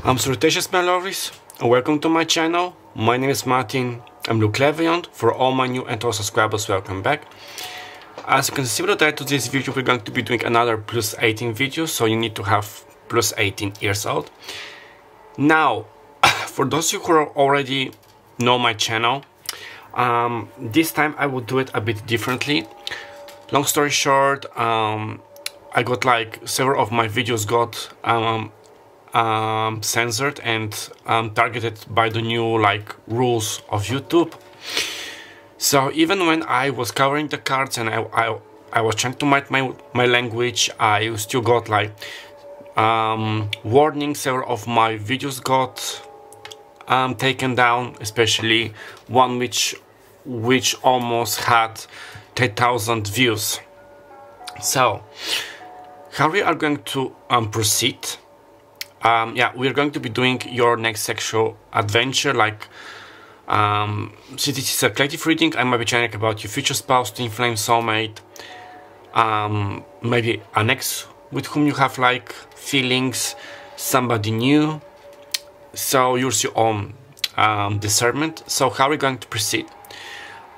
Salutations my lovelies, and welcome to my channel. My name is Martin, I'm Luclevion. For all my new and old subscribers, welcome back. As you can see with the title of this video, we're going to be doing another plus 18 video, so you need to have plus 18 years old. Now, for those of you who already know my channel, this time I will do it a bit differently. Long story short, I got like several of my videos got censored and targeted by the new like rules of YouTube. So even when I was covering the cards and I was trying to mind my language, I still got like warnings. Several of my videos got taken down, especially one which almost had 10,000 views. So how we are going to proceed? Yeah, we're going to be doing your next sexual adventure. Like, since this is a collective reading, I might be chatting about your future spouse, twin flame, soulmate, maybe an ex with whom you have like feelings, somebody new. So use your own discernment. So how are we going to proceed?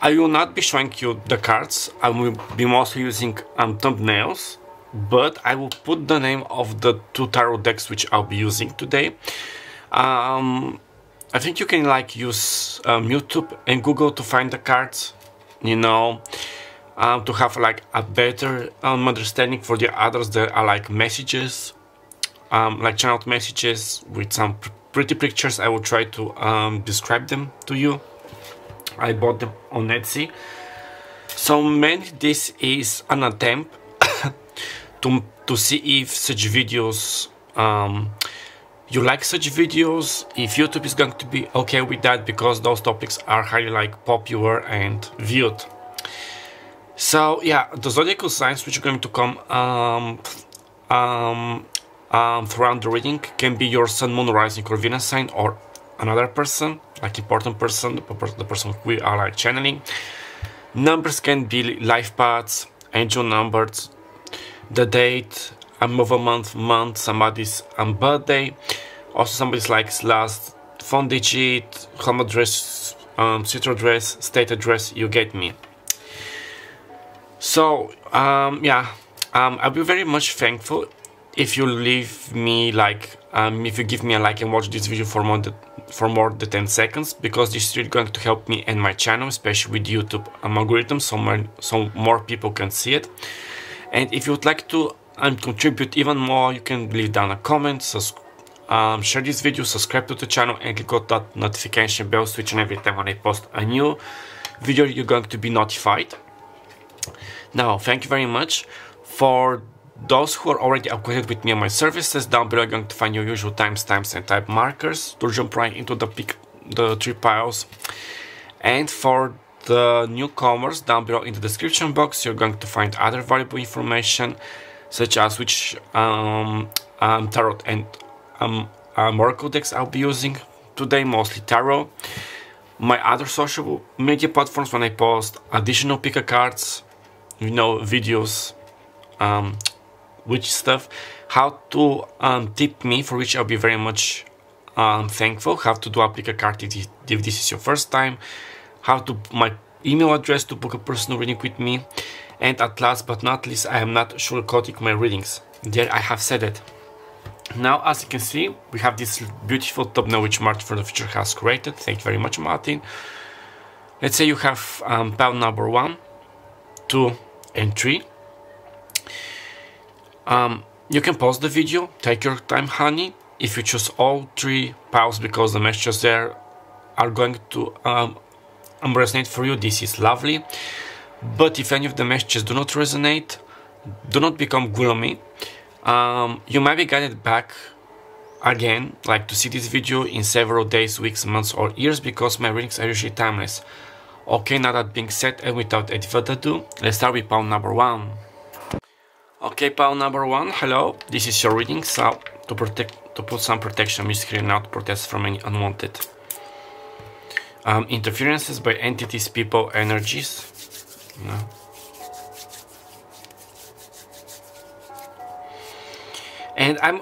I will not be showing you the cards. I will be mostly using thumbnails, but I will put the name of the two tarot decks which I'll be using today. I think you can like use YouTube and Google to find the cards, you know, to have like a better understanding. For the others, there are like messages, like channeled messages with some pretty pictures. I will try to describe them to you. I bought them on Etsy. So mainly this is an attempt to see if such videos, you like such videos, if YouTube is going to be okay with that, because those topics are highly like popular and viewed. So yeah, the zodiacal signs which are going to come throughout the reading can be your sun, moon, rising, or Venus sign, or another person, like important person, the person we are like channeling. Numbers can be life paths, angel numbers, the date, of a month, somebody's birthday, also somebody's like last phone digit, home address, street address, state address, you get me. So yeah, I'll be very much thankful if you leave me like, if you give me a like and watch this video for more than 10 seconds, because this is really going to help me and my channel, especially with YouTube algorithm, so more people can see it. And if you would like to contribute even more, you can leave down a comment, share this video, subscribe to the channel, and click on that notification bell switch, and every time when I post a new video, you're going to be notified. Now, thank you very much. For those who are already upgraded with me on my services, down below you're going to find your usual timestamps and type markers to jump right into the three piles. And for the newcomers, down below in the description box, you're going to find other valuable information, such as which tarot and oracle decks I'll be using today, mostly tarot. My other social media platforms, when I post additional pick a cards, you know, videos, which stuff, how to tip me, for which I'll be very much thankful, how to do a pick a card if this is your first time, how to my email address to book a personal reading with me, and at last but not least, I am not sugarcoating my readings. There I have said it. Now, as you can see, we have this beautiful thumbnail which Martin from the Future has created. Thank you very much, Martin. Let's say you have pile number 1, 2, and 3. You can pause the video, take your time, honey. If you choose all 3 piles, because the messages there are going to resonate for you, this is lovely. But if any of the messages do not resonate, do not become gloomy. You might be guided back again, like to see this video in several days, weeks, months, or years, because my readings are usually timeless. Okay, now that being said, and without any further ado, let's start with pile number 1. Okay, pile number 1, hello, this is your reading. So to put some protection, I'm just here now to protect from any unwanted interferences by entities, people, energies. No. And I'm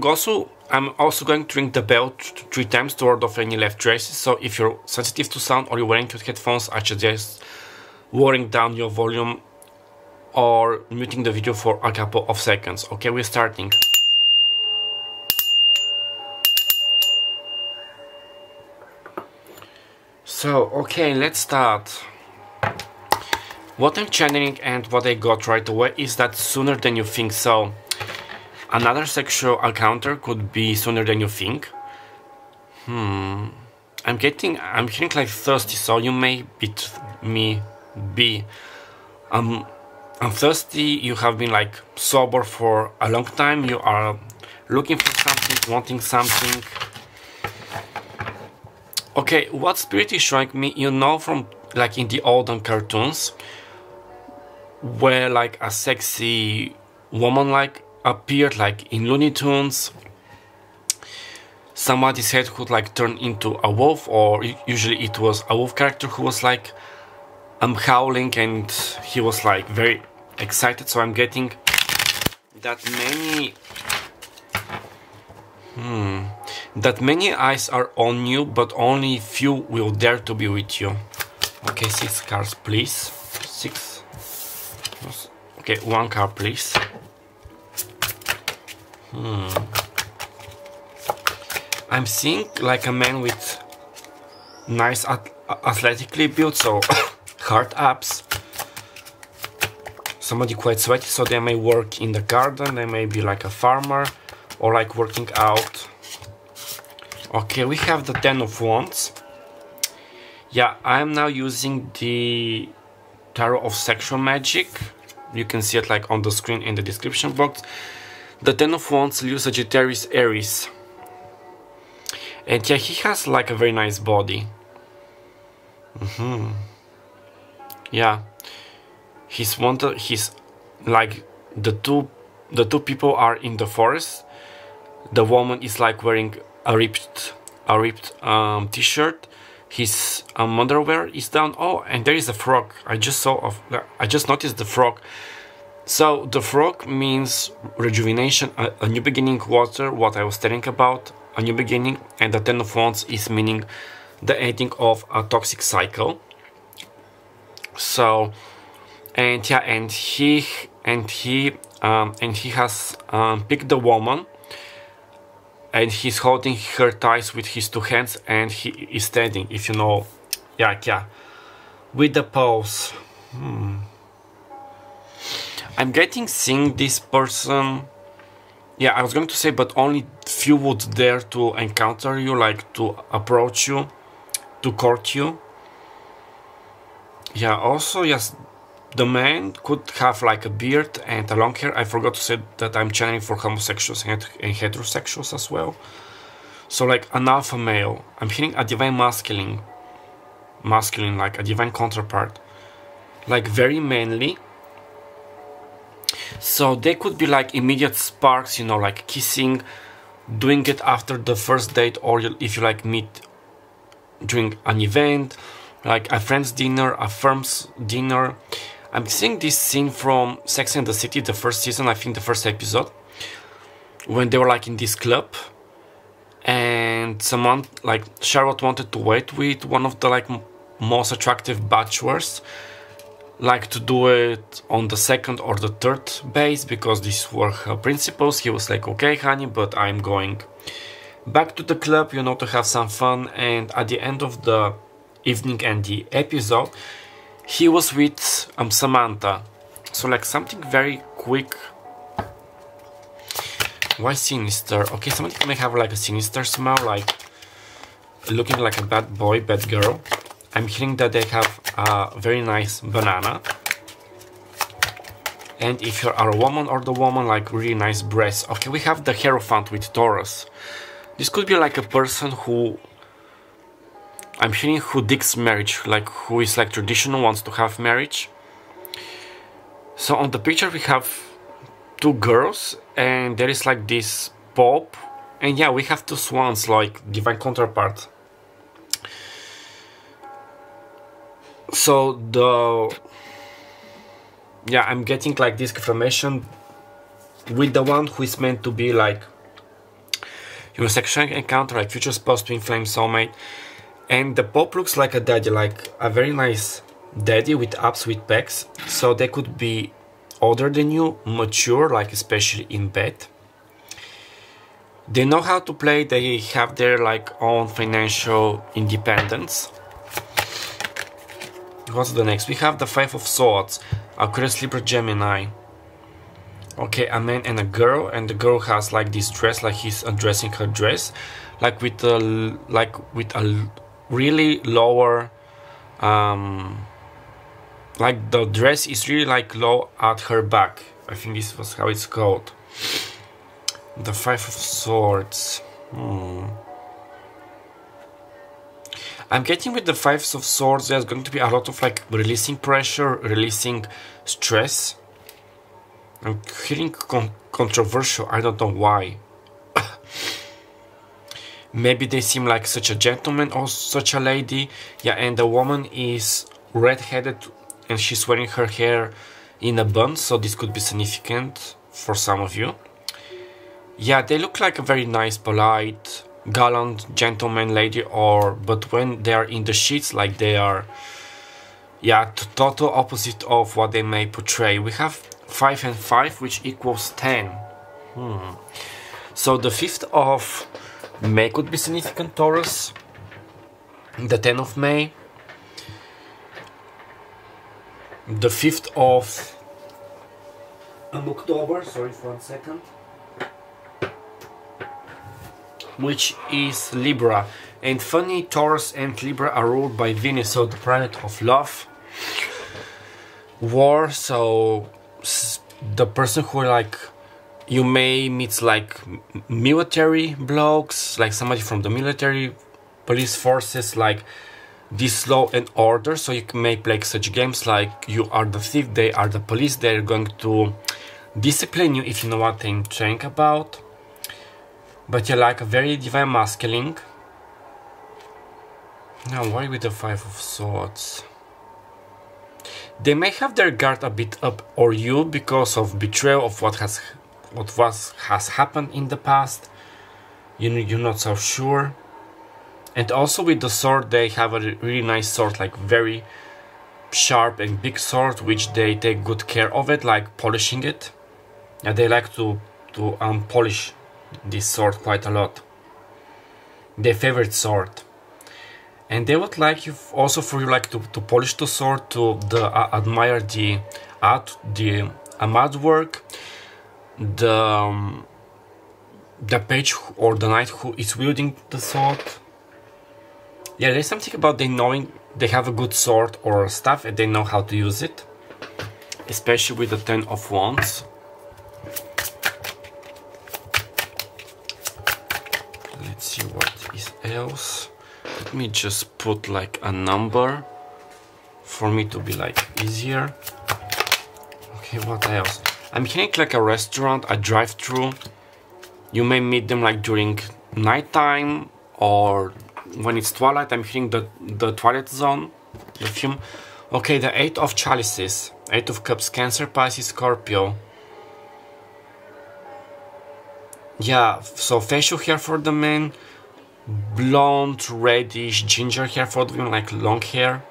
also going to ring the bell 3 times to ward off any left traces. So if you're sensitive to sound or you're wearing good headphones, I suggest lowering down your volume or muting the video for a couple of seconds. Okay, we're starting. So, okay, let's start. What I'm channeling and what I got right away is that sooner than you think. So, another sexual encounter could be sooner than you think. I'm hearing like thirsty, so you may beat me be. I'm thirsty, you have been like sober for a long time, you are looking for something, wanting something. Okay, what spirit is showing me, you know, from like in the olden cartoons, where like a sexy woman like appeared like in Looney Tunes. Somebody's head could like turn into a wolf, or usually it was a wolf character who was like howling and he was like very excited. So I'm getting that many eyes are on you, but only few will dare to be with you. Okay, 6 cards please. 6. Okay, 1 card please. I'm seeing like a man with nice athletically built, so hard abs. Somebody quite sweaty, so they may work in the garden, they may be like a farmer or like working out. Okay, we have the 10 of Wands. Yeah, I'm now using the Tarot of Sexual Magic. You can see it like on the screen in the description box. The 10 of Wands, Leo, Sagittarius, Aries. And yeah, he has like a very nice body. Yeah, he's like the two people are in the forest. The woman is like wearing a ripped t-shirt. His underwear is down. Oh, and there is a frog. I just noticed the frog. So the frog means rejuvenation, a new beginning, water, what I was telling about, a new beginning. And the 10 of Wands is meaning the ending of a toxic cycle. So, and yeah, and he has picked the woman, and he's holding her thighs with his 2 hands, and he is standing, if you know, yeah, with the pose. I'm seeing this person. Yeah, I was going to say, but only few would dare to encounter you, like to approach you, to court you. Yeah, also, yes, the man could have like a beard and a long hair. I forgot to say that I'm channeling for homosexuals and heterosexuals as well. So like an alpha male. I'm hearing a divine masculine, like a divine counterpart. Like very manly. So they could be like immediate sparks, you know, like kissing, doing it after the first date, or if you like meet during an event, like a friend's dinner, a firm's dinner. I'm seeing this scene from Sex and the City, the first season, I think the first episode, when they were like in this club, and someone like Charlotte wanted to wait with one of the like most attractive bachelors, like to do it on the 2nd or the 3rd base, because these were her principles. He was like, okay honey, but I'm going back to the club, you know, to have some fun. And at the end of the evening and the episode, he was with Samantha. So like something very quick. Why sinister? Okay, somebody may have like a sinister smile, like looking like a bad boy, bad girl. I'm hearing that they have a very nice banana. And if you are a woman or the woman, like really nice breasts. Okay, we have the Hierophant with Taurus. This could be like a person who, I'm hearing, who digs marriage, like who is like traditional, wants to have marriage. So on the picture we have 2 girls, and there is like this Pope, and yeah, we have 2 swans, like divine counterpart. So I'm getting like this confirmation with the one who is meant to be like your sexual encounter, like future spouse, twin flame, soulmate. And the Pope looks like a daddy, like a very nice daddy with abs, with pecs. So they could be older than you, mature, like especially in bed. They know how to play, they have their like own financial independence. What's the next? We have the Five of Swords, Aquarius, Libra, Gemini. Okay, a man and a girl, and the girl has like this dress, like he's undressing her dress, like with a really lower, like the dress is really like low at her back. I think this was how it's called. The Five of Swords. I'm getting with the Fives of Swords, there's going to be a lot of like releasing pressure, releasing stress. I'm feeling controversial, I don't know why. Maybe they seem like such a gentleman or such a lady. Yeah, and the woman is red-headed and she's wearing her hair in a bun, so this could be significant for some of you. Yeah, they look like a very nice, polite, gallant gentleman, lady, but when they are in the sheets, like they are, yeah, total opposite of what they may portray. We have 5 and 5, which equals 10. So the 5th of May could be significant, Taurus. The 10th of May. The 5th of October, sorry for 1 second. Which is Libra. And funny, Taurus and Libra are ruled by Venus, so the planet of love, war. So the person who like you may meet like military blokes, like somebody from the military, police forces, like this law and order. So you may play such games like you are the thief, they are the police. They're going to discipline you if you know what I'm talking about. But you're like a very divine masculine. Now why with the Five of Swords? They may have their guard a bit up, or you, because of betrayal of what has happened in the past. You're not so sure. And also with the sword, they have a really nice sword, like very sharp and big sword, which they take good care of it, like polishing it. Yeah, they like to polish this sword quite a lot. Their favorite sword. And they would like you also for you like to polish the sword, to admire the art, the artwork, the page or the knight who is wielding the sword. Yeah, there's something about they knowing they have a good sword or staff and they know how to use it, especially with the 10 of Wands. Let's see what is else. Let me just put like a number for me to be like easier. Okay, what else? I'm hearing like a restaurant, a drive-through. You may meet them like during nighttime or when it's twilight. I'm hearing the Twilight Zone, the film. Okay, the 8 of Chalices, 8 of Cups, Cancer, Pisces, Scorpio. Yeah, so facial hair for the men, blonde, reddish, ginger hair for the women, like long hair.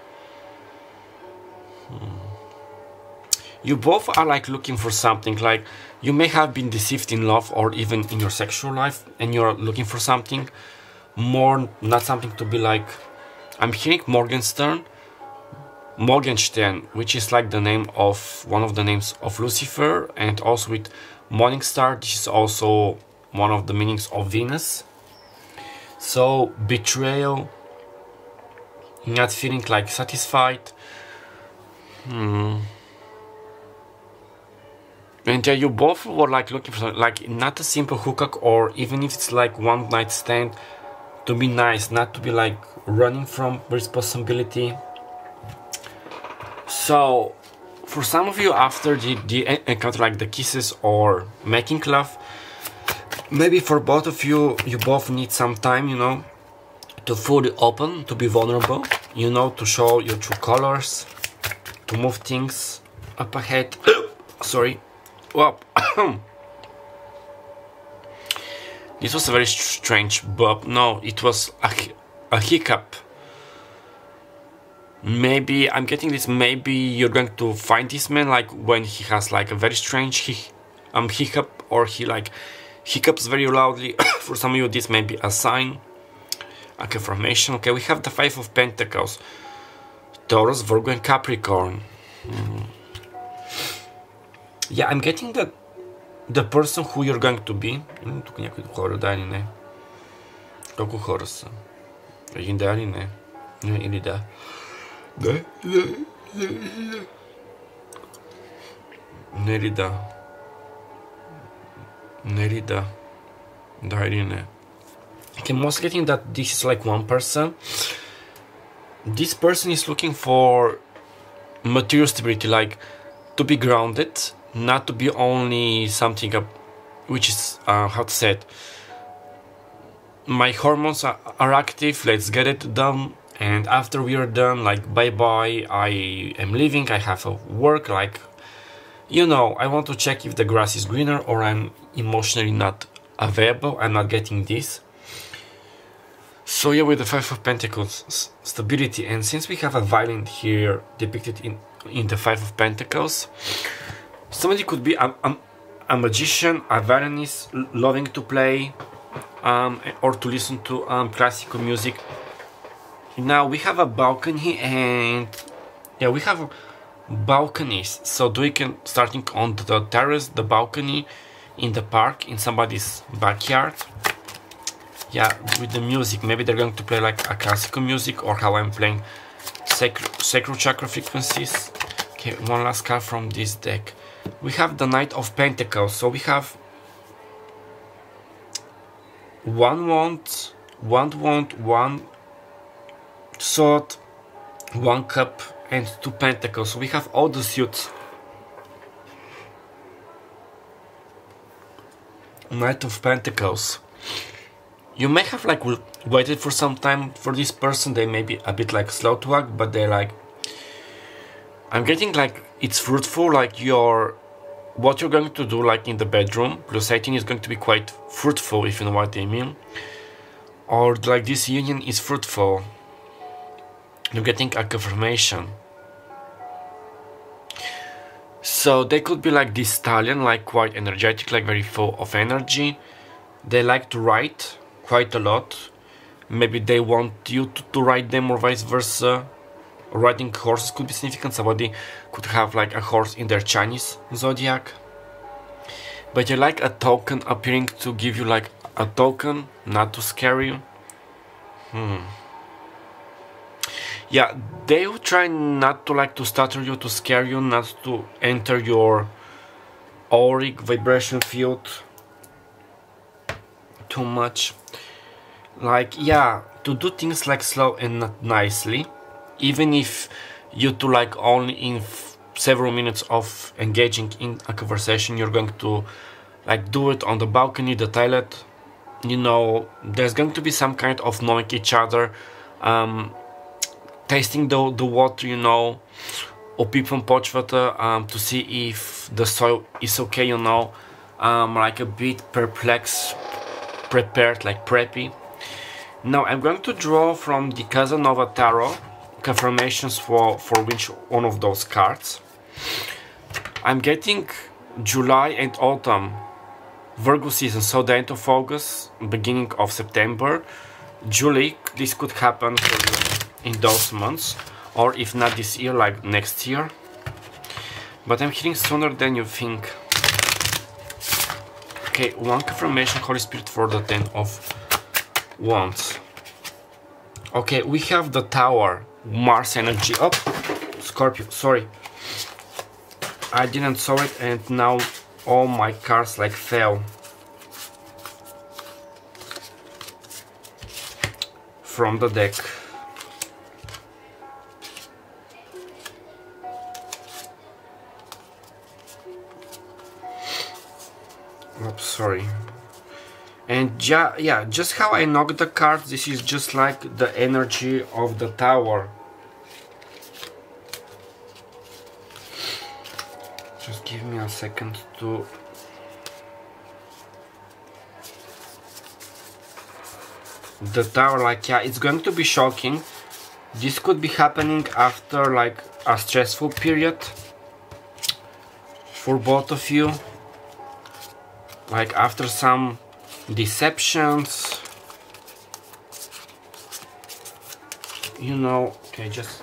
You both are like looking for something, like you may have been deceived in love or even in your sexual life, and you're looking for something more, not something to be like, I'm hearing Morgenstern, which is like the name of one of the names of Lucifer, and also with Morningstar, this is also one of the meanings of Venus. So betrayal, not feeling like satisfied. And yeah, you both were like looking for like not a simple hookup, or even if it's like one night stand, to be nice, not to be like running from responsibility. So for some of you, after the encounter, like the kisses or making love, maybe for both of you, you both need some time, you know, to fully open, to be vulnerable, you know, to show your true colors, to move things up ahead. Sorry. Well, This was a very strange bop. No, it was a hiccup. Maybe I'm getting this. Maybe you're going to find this man like when he has like a very strange hiccup, or he like hiccups very loudly. For some of you, this may be a sign, a confirmation. Okay, we have the Five of Pentacles, Taurus, Virgo, and Capricorn. Yeah, I'm getting that the person who you're going to be. Тук някои хора да или не. Колко хора са? Един да или не? Не, или да? Да. Не ли да? Не ли да? Да или не? Okay, I'm also getting that this is like one person. This person is looking for material stability, like to be grounded, not to be only something which is, how to say it, my hormones are active, let's get it done, and after we are done, like bye bye, I am leaving, I have a work, like, you know, I want to check if the grass is greener, or I'm emotionally not available, I'm not getting this. So yeah, with the Five of Pentacles, stability, and since we have a violin here depicted in the Five of Pentacles, somebody could be a magician, a violinist, loving to play or to listen to classical music. Now we have a balcony, and yeah, we have balconies, so we can starting on the terrace, the balcony, in the park, in somebody's backyard. Yeah, with the music, maybe they're going to play like a classical music, or how I'm playing sacral chakra frequencies. Okay, one last card from this deck. We have the Knight of Pentacles, so we have one wand, one sword, one cup, and two pentacles. So we have all the suits. Knight of Pentacles. You may have like waited for some time for this person. They may be a bit like slow to act, but they're like, I'm getting like it's fruitful, like what you're going to do like in the bedroom plus 18 is going to be quite fruitful, if you know what I mean. Or like this union is fruitful. You're getting a confirmation. So they could be like this stallion, like quite energetic, like very full of energy. They like to write quite a lot. Maybe they want you to write them, or vice versa. Riding horses could be significant. Somebody could have like a horse in their Chinese zodiac. But you like a token appearing to give you like a token, not to scare you. Yeah, they will try not to like to stutter you, to scare you, not to enter your auric vibration field too much. Like, yeah, to do things like slow and not nicely, even if you two like only in several minutes of engaging in a conversation, you're going to like do it on the balcony, the toilet, you know, there's going to be some kind of knowing each other, tasting the water, you know, opipam почвата, to see if the soil is okay, you know, like a bit perplexed, prepared, like preppy. Now I'm going to draw from the Casanova Tarot confirmations for which one of those cards. I'm getting July and autumn, Virgo season, so the end of August, beginning of September, July. This could happen for you in those months, or if not this year, like next year. But I'm hitting sooner than you think. Okay, one confirmation, Holy Spirit, for the Ten of Wands. Okay, we have the Tower, Mars energy. Oh, Scorpio, sorry, I didn't saw it, and now all my cards like fell from the deck. Oops, sorry. And yeah, just how I knocked the cards, this is just like the energy of the Tower. Just give me a second to... the tower, like, yeah, it's going to be shocking. This could be happening after like a stressful period for both of you, like after some deceptions, you know. Okay, just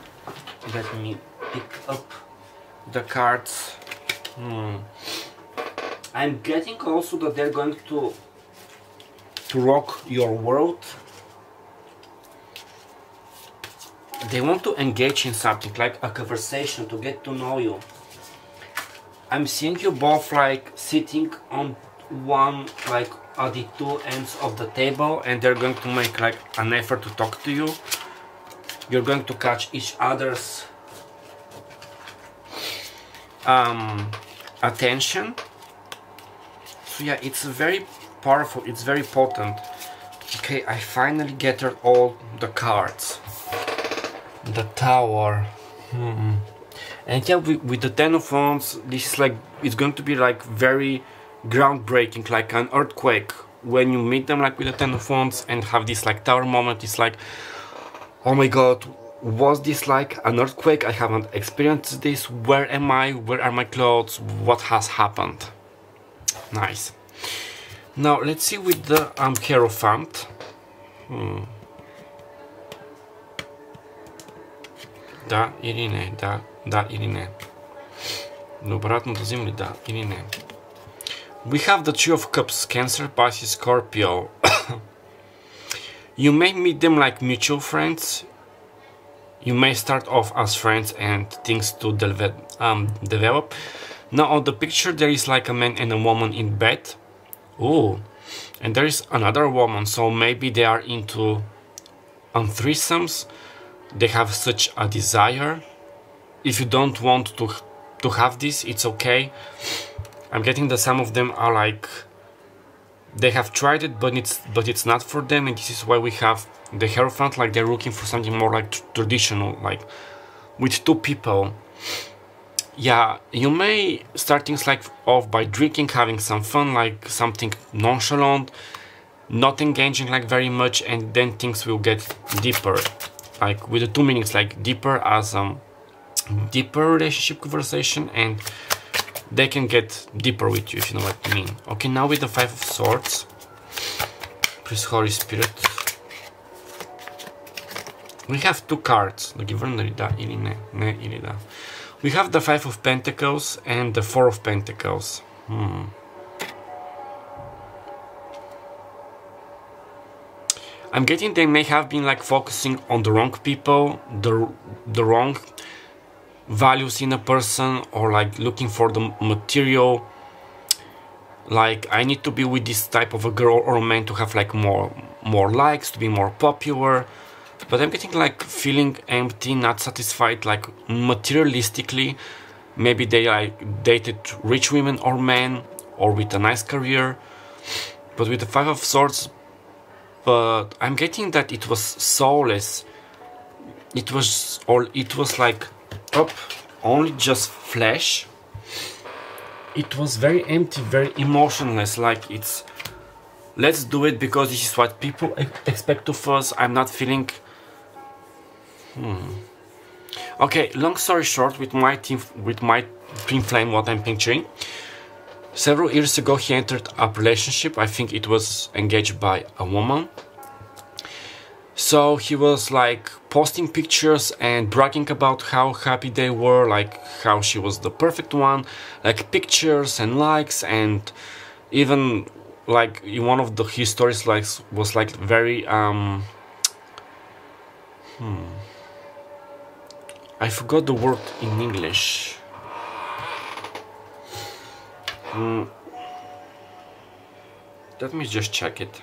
let me pick up the cards. I'm getting also that they're going to rock your world. They want to engage in something like a conversation to get to know you. I'm seeing you both like sitting on one, like at the two ends of the table, and they're going to make like an effort to talk to you. You're going to catch each other's attention. So yeah, it's very powerful, it's very potent. Okay, I finally gathered all the cards. The Tower. And yeah, with the Ten of Wands, this is like, it's going to be like very groundbreaking, like an earthquake. When you meet them like with the Ten of Wands and have this like Tower moment, it's like, oh my god, was this like an earthquake? I haven't experienced this. Where am I? Where are my clothes? What has happened? Nice. Now let's see with the Hierophant. Да или не, да или не. Обратно да взимам ли да или не. We have the Three of Cups, Cancer, Pisces, Scorpio. You may meet them like mutual friends. You may start off as friends and things to develop. Now on the picture there is like a man and a woman in bed. Oh, and there is another woman, so maybe they are into threesomes. They have such a desire. If you don't want to have this, it's okay. I'm getting that some of them are like, they have tried it, but it's not for them, and this is why we have the Hierophant, like they're looking for something more like traditional, like with two people. Yeah, you may start things like off by drinking, having some fun, like something nonchalant, not engaging like very much, and then things will get deeper, like with the two meanings, like deeper as deeper relationship conversation, and they can get deeper with you, if you know what I mean. Okay, now with the Five of Swords, please Holy Spirit. We have two cards. We have the Five of Pentacles and the Four of Pentacles. I'm getting they may have been like focusing on the wrong people, the wrong values in a person, or like looking for the material, like I need to be with this type of a girl or a man to have like more likes, to be more popular. But I'm getting like feeling empty, not satisfied, like materialistically. Maybe they like dated rich women or men, or with a nice career. But with the Five of Swords, but I'm getting that it was soulless. It was like only just flesh. It was very empty, very emotionless, like it's let's do it because this is what people expect of us. I'm not feeling okay, long story short, with my twin flame, what I'm picturing, several years ago he entered a relationship. I think it was engaged by a woman. So he was like posting pictures and bragging about how happy they were, like how she was the perfect one, like pictures and likes, and even like in one of his stories like was like very I forgot the word in English. Let me just check it.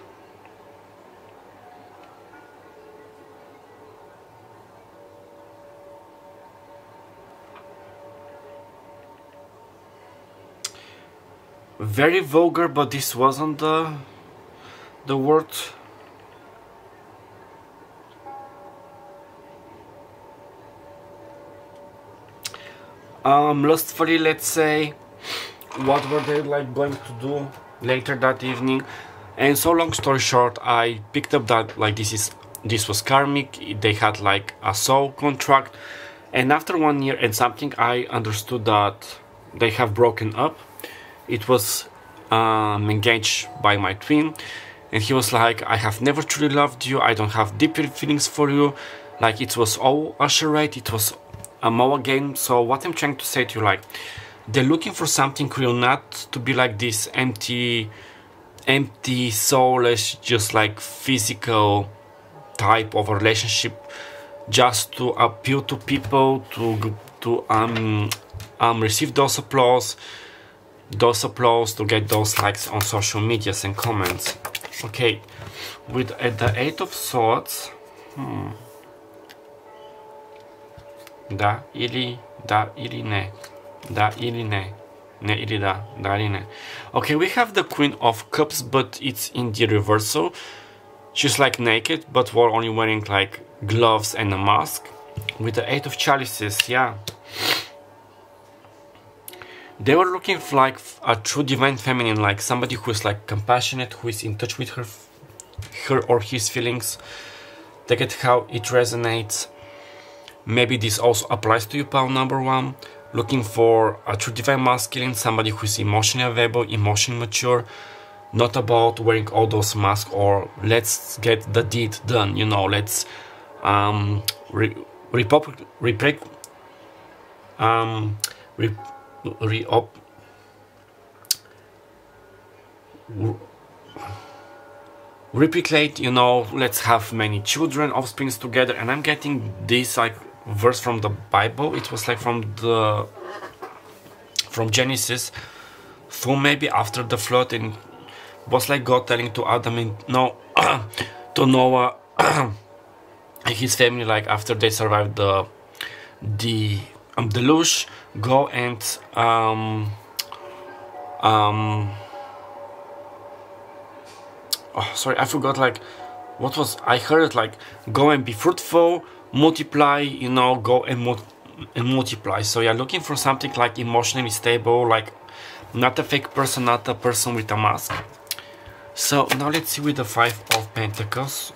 Very vulgar, but this wasn't the word. Lustfully, let's say. What were they like going to do later that evening? And so long story short, I picked up that like this was karmic. They had like a soul contract, and after 1 year and something, I understood that they have broken up. It was engaged by my twin, and he was like, I have never truly loved you, I don't have deeper feelings for you, like it was all a charade, it was a MOA game. So what I'm trying to say to you, like, they're looking for something real, not to be like this empty soulless, just like physical type of relationship, just to appeal to people, to receive those applause, to get those likes on social medias and comments. Okay, with the Eight of Swords, da ili ne, da ili ne, ne ili da ili ne. Okay, we have the Queen of Cups, but it's in the reversal. She's like naked, but we're only wearing like gloves and a mask. With the Eight of Chalices, yeah. They were looking for like a true divine feminine, like somebody who is like compassionate, who is in touch with her or his feelings. They get how it resonates. Maybe this also applies to you, pal number one. Looking for a true divine masculine, somebody who is emotionally available, emotionally mature, not about wearing all those masks or let's get the deed done, you know, let's replicate, you know, let's have many children, offsprings together. And I'm getting this like verse from the Bible. It was like from Genesis, for maybe after the flood, and was like God telling to Adam and to Noah and his family, like after they survived the deluge, go and oh, sorry, I forgot, like, what was, I heard, like, go and be fruitful, multiply, you know, go and multiply. So yeah, looking for something like emotionally stable, like not a fake person, not a person with a mask. So now let's see with the Five of Pentacles.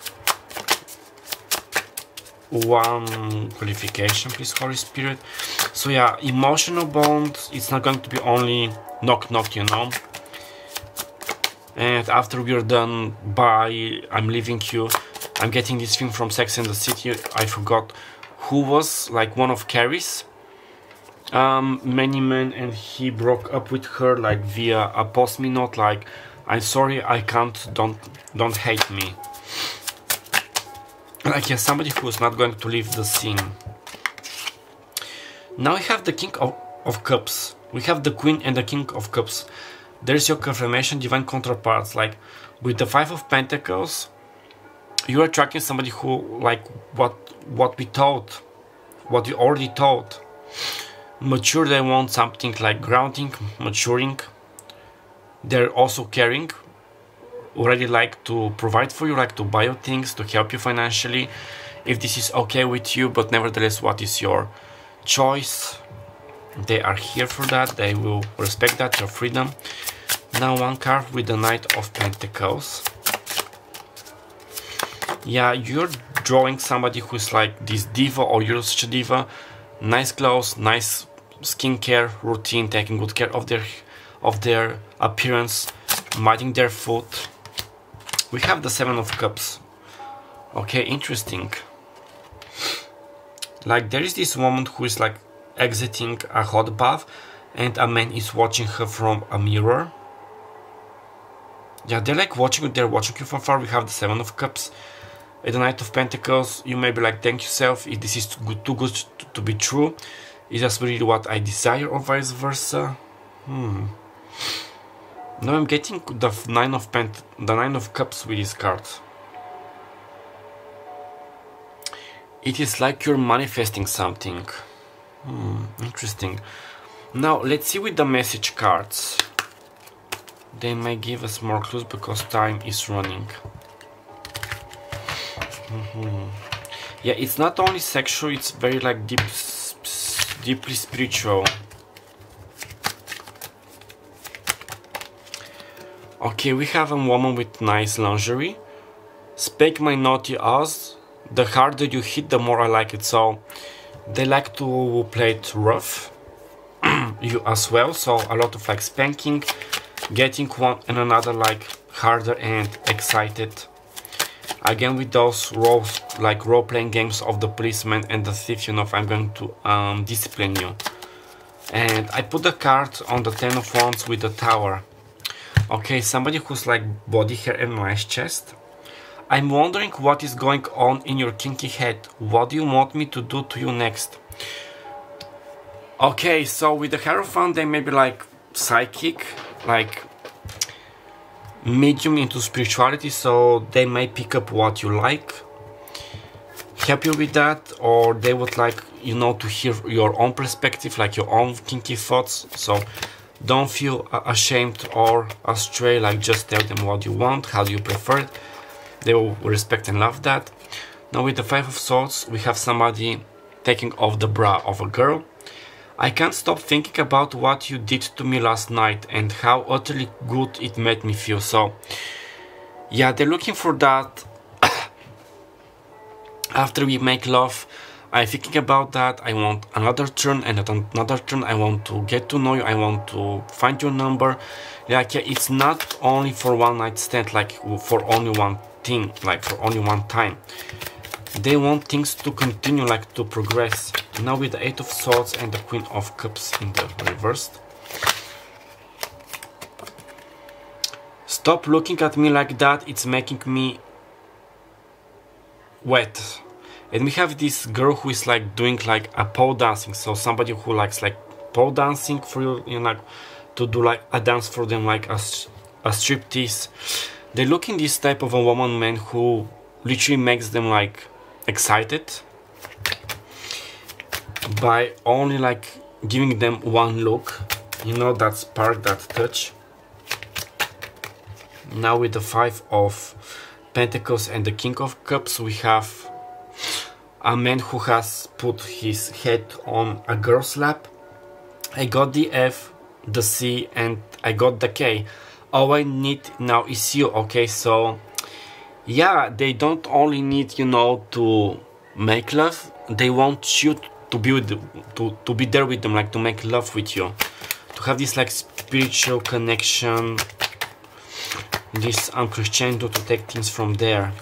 One qualification, please, Holy Spirit. So yeah, emotional bond, it's not going to be only knock knock, you know. And after we're done, bye, I'm leaving you. I'm getting this thing from Sex and the City. I forgot who was, like, one of Carrie's many men, and he broke up with her like via a post me note, like, I'm sorry, I can't, don't hate me. Like, yeah, somebody who's not going to leave the scene. Now we have the King of Cups. We have the Queen and the King of Cups. There's your confirmation, divine counterparts. Like, with the Five of Pentacles, you're attracting somebody who, like, what we thought, what we already thought. Mature, they want something like grounding, maturing. They're also caring, already like to provide for you, like to buy you things, to help you financially, if this is okay with you, but nevertheless, what is your choice? They are here for that, they will respect that, your freedom. Now one card with the Knight of Pentacles. Yeah, you're drawing somebody who's like this diva, or you're such a diva. Nice clothes, nice skincare routine, taking good care of their appearance, minding their food. We have the Seven of Cups. Okay, interesting. Like, there is this woman who is like exiting a hot bath, and a man is watching her from a mirror. Yeah, they're like watching you from far. We have the Seven of Cups. At the Knight of Pentacles, you may be like, thank yourself, if this is too good to be true. Is that really what I desire, or vice versa? Now I'm getting the Nine of Cups with this card. It is like you're manifesting something. Interesting. Now let's see with the message cards. They may give us more clues because time is running. Yeah, it's not only sexual, it's very like deeply spiritual. Okay, we have a woman with nice lingerie. Spake my naughty ass. The harder you hit, the more I like it. So they like to play it rough. You as well. So a lot of like spanking, getting one and another like harder and excited. Again with those role-playing games of the policeman and the thief, you know, if I'm going to discipline you. And I put the card on the 10 of Wands with the Tower. Okay, somebody who's like body hair and nice chest. I'm wondering what is going on in your kinky head. What do you want me to do to you next? Okay, so with the Hierophant they may be like psychic, like medium into spirituality, so they may pick up what you like, help you with that, or they would like, you know, to hear your own perspective, like your own kinky thoughts. So don't feel ashamed or astray, like just tell them what you want, how do you prefer it. They will respect and love that. Now with the Five of Swords we have somebody taking off the bra of a girl. I can't stop thinking about what you did to me last night and how utterly good it made me feel. So yeah, they're looking for that. After we make love, I'm thinking about that. I want another turn and another turn. I want to get to know you. I want to find your number. Like, yeah, it's not only for one night stand, like for only one thing, like for only one time. They want things to continue, like to progress. Now with the Eight of Swords and the Queen of Cups in the reversed. Stop looking at me like that, it's making me wet. And we have this girl who is like doing like a pole dancing. So somebody who likes like pole dancing for you know, like to do like a dance for them, like a striptease. They look in this type of a woman, man, who literally makes them like excited by only like giving them one look, you know, that spark, that touch. Now with the Five of Pentacles and the King of Cups we have a man who has put his head on a girl's lap. I got the F, the C, and I got the K. All I need now is you. Okay, so yeah, they don't only need, you know, to make love, they want you to be with them, to be there with them, like to make love with you, to have this like spiritual connection, this crescendo, to take things from there.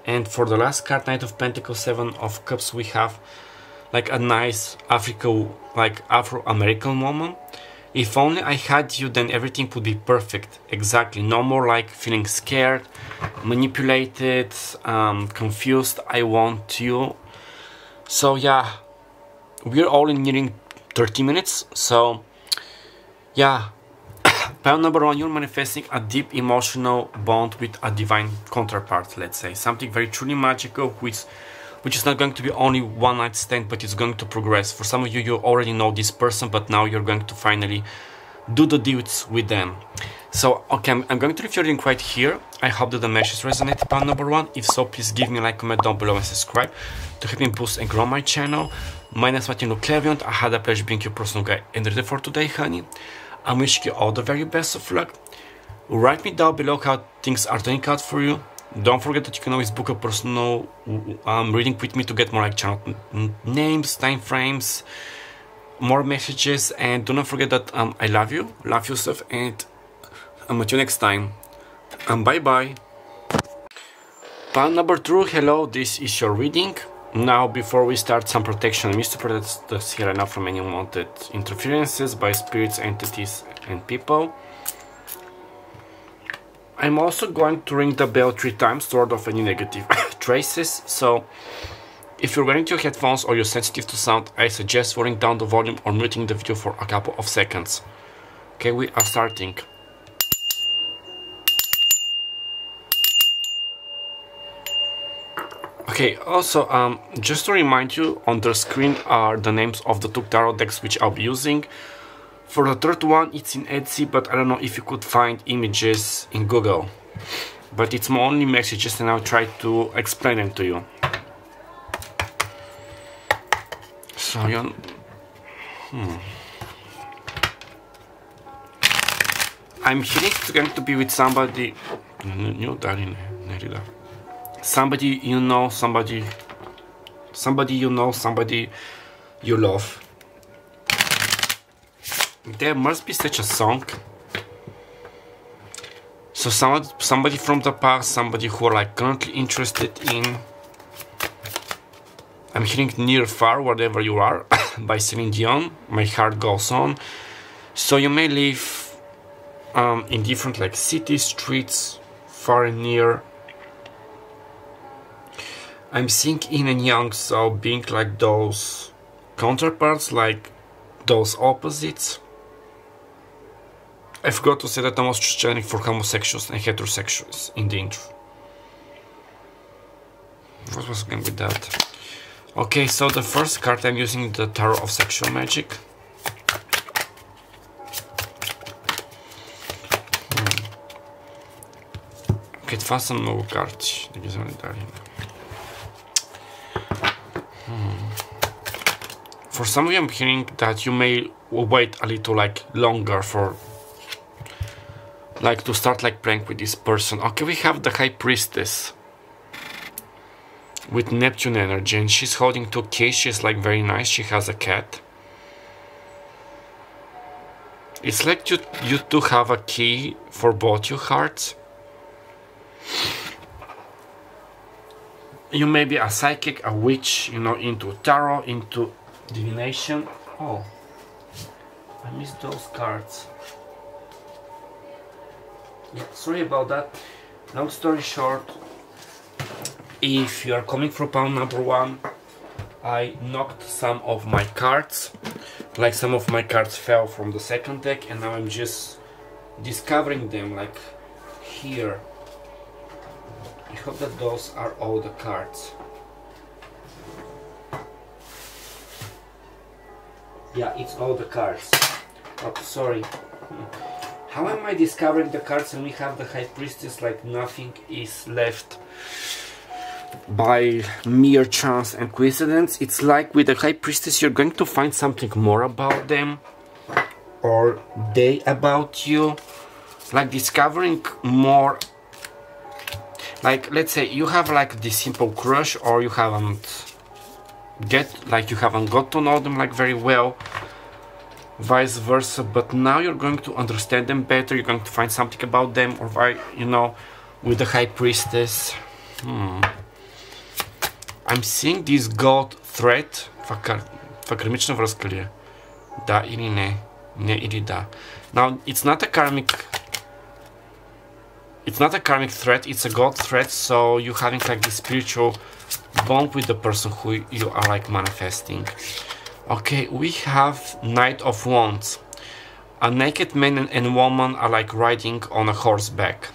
And for the last card, Knight of Pentacles, Seven of Cups, we have like a nice Afro-American woman. If only I had you, then everything would be perfect. Exactly. No more like feeling scared, manipulated, confused. I want you. So yeah, we're all in nearing 30 minutes. So yeah, pile number one, you're manifesting a deep emotional bond with a divine counterpart, let's say. Something very truly magical, which is not going to be only one night stand, but it's going to progress. For some of you, you already know this person, but now you're going to finally do the deeds with them. So, okay, I'm going to leave your link right here. I hope that the message resonated, pile number one. If so, please give me a like, comment down below, and subscribe to help me boost and grow my channel. My name is Martin Clavion. I had a pleasure being your personal guide and reader for today, honey. I'm wishing you all the very best of luck. Write me down below how things are turning out for you. Don't forget that you can always book a personal reading with me to get more like channel names, time frames, more messages, and do not forget that I love you, love yourself, and I'll meet you next time. Bye bye. Pile number two, hello, this is your reading. Now, before we start, some protection needs to protect us here and now from any unwanted interferences by spirits, entities, and people. I'm also going to ring the bell 3 times to ward off any negative traces, so if you're wearing your headphones or you're sensitive to sound, I suggest lowering down the volume or muting the video for a couple of seconds. Okay, we are starting. Okay, also, just to remind you, on the screen are the names of the 2 tarot decks which I'll be using. For the third one, it's in Etsy, but I don't know if you could find images in Google. But it's my only messages and I'll try to explain them to you. So, I'm hearing it's going to be with somebody. Somebody you know, somebody you know, somebody you love. There must be such a song. So somebody from the past, somebody who are like currently interested in. I'm hearing Near Far, Wherever You Are by Celine Dion. My Heart Goes On. So you may live in different like cities, streets, far and near. I'm seeing yin and yang, so being like those counterparts, like those opposites. I forgot to say that I was channeling for homosexuals and heterosexuals in the intro. What was going with that? Okay, so the first card I'm using the Tarot of Sexual Magic. Ok, това са много карти. Да ги вземем дали. For some of you I'm hearing that you may wait a little like longer for like to start like praying with this person. Okay, we have the High Priestess with Neptune energy, and she's holding two keys. She's like very nice. She has a cat. It's like you two have a key for both your hearts. You may be a psychic, a witch, you know, into tarot, into divination. Oh, I missed those cards. Yeah, sorry about that. Long story short, if you are coming from pile number 1, I knocked some of my cards. Like some of my cards fell from the second deck, and now I'm just discovering them, like here. I hope that those are all the cards. Yeah, it's all the cards. Oh, sorry. How am I discovering the cards and we have the High Priestess like nothing is left by mere chance and coincidence? It's like with the High Priestess you're going to find something more about them or they about you. Like discovering more. Like let's say you have like this simple crush, or you haven't got to know them like very well, vice versa, but now you're going to understand them better, you're going to find something about them, or why, you know, with the High Priestess. I'm seeing this God threat. Кармична връзка ли е? Да или не? Не или да. Now it's not a karmic threat, it's a God threat, so you're having like this spiritual bond with the person who you are like manifesting. Okay, we have Knight of Wands. A naked man and woman are like riding on a horseback.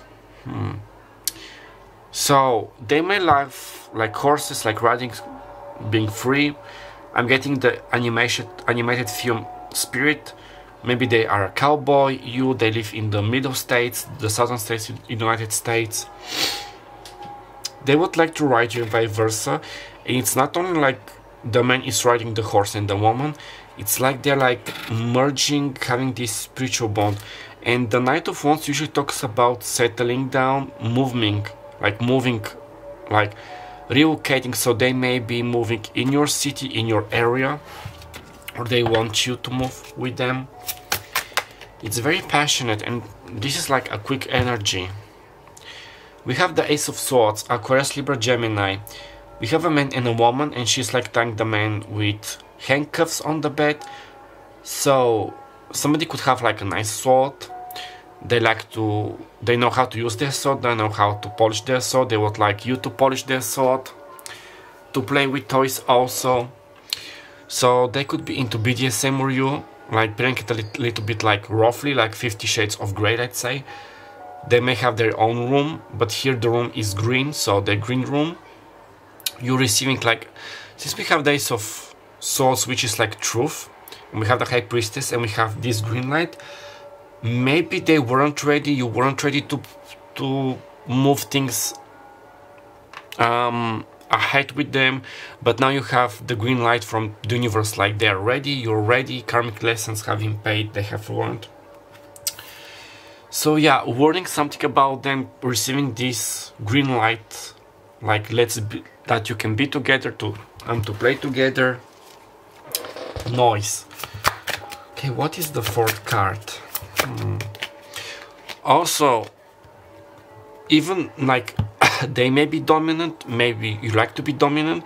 So they may love like horses, like riding, being free. I'm getting the animated film spirit. Maybe they are a cowboy, they live in the middle states, the southern states, United States. They would like to ride you and vice versa. And it's not only like the man is riding the horse and the woman, it's like they're like merging, having this spiritual bond. And the Knight of Wands usually talks about settling down, moving, like relocating. So they may be moving in your city, in your area, or they want you to move with them. It's very passionate, and this is like a quick energy. We have the Ace of Swords, Aquarius, Libra, Gemini. We have a man and a woman, and she's like tying the man with handcuffs on the bed. So somebody could have like a nice sword. They know how to use their sword, they know how to polish their sword. They would like you to polish their sword, to play with toys also. So they could be into BDSM or you, like playing it a little bit like roughly, like 50 Shades of Grey, let's say. They may have their own room, but here the room is green, so the green room. You're receiving like, since we have the Ace of Swords, which is like truth, and we have the High Priestess, and we have this green light, maybe they weren't ready, you weren't ready to move things ahead with them, but now you have the green light from the universe, like they're ready, you're ready, karmic lessons have been paid, they have learned. So yeah, wording something about them receiving this green light, like that you can be together, to play together. Noise. Okay, what is the fourth card? Also, even like they may be dominant, maybe you like to be dominant,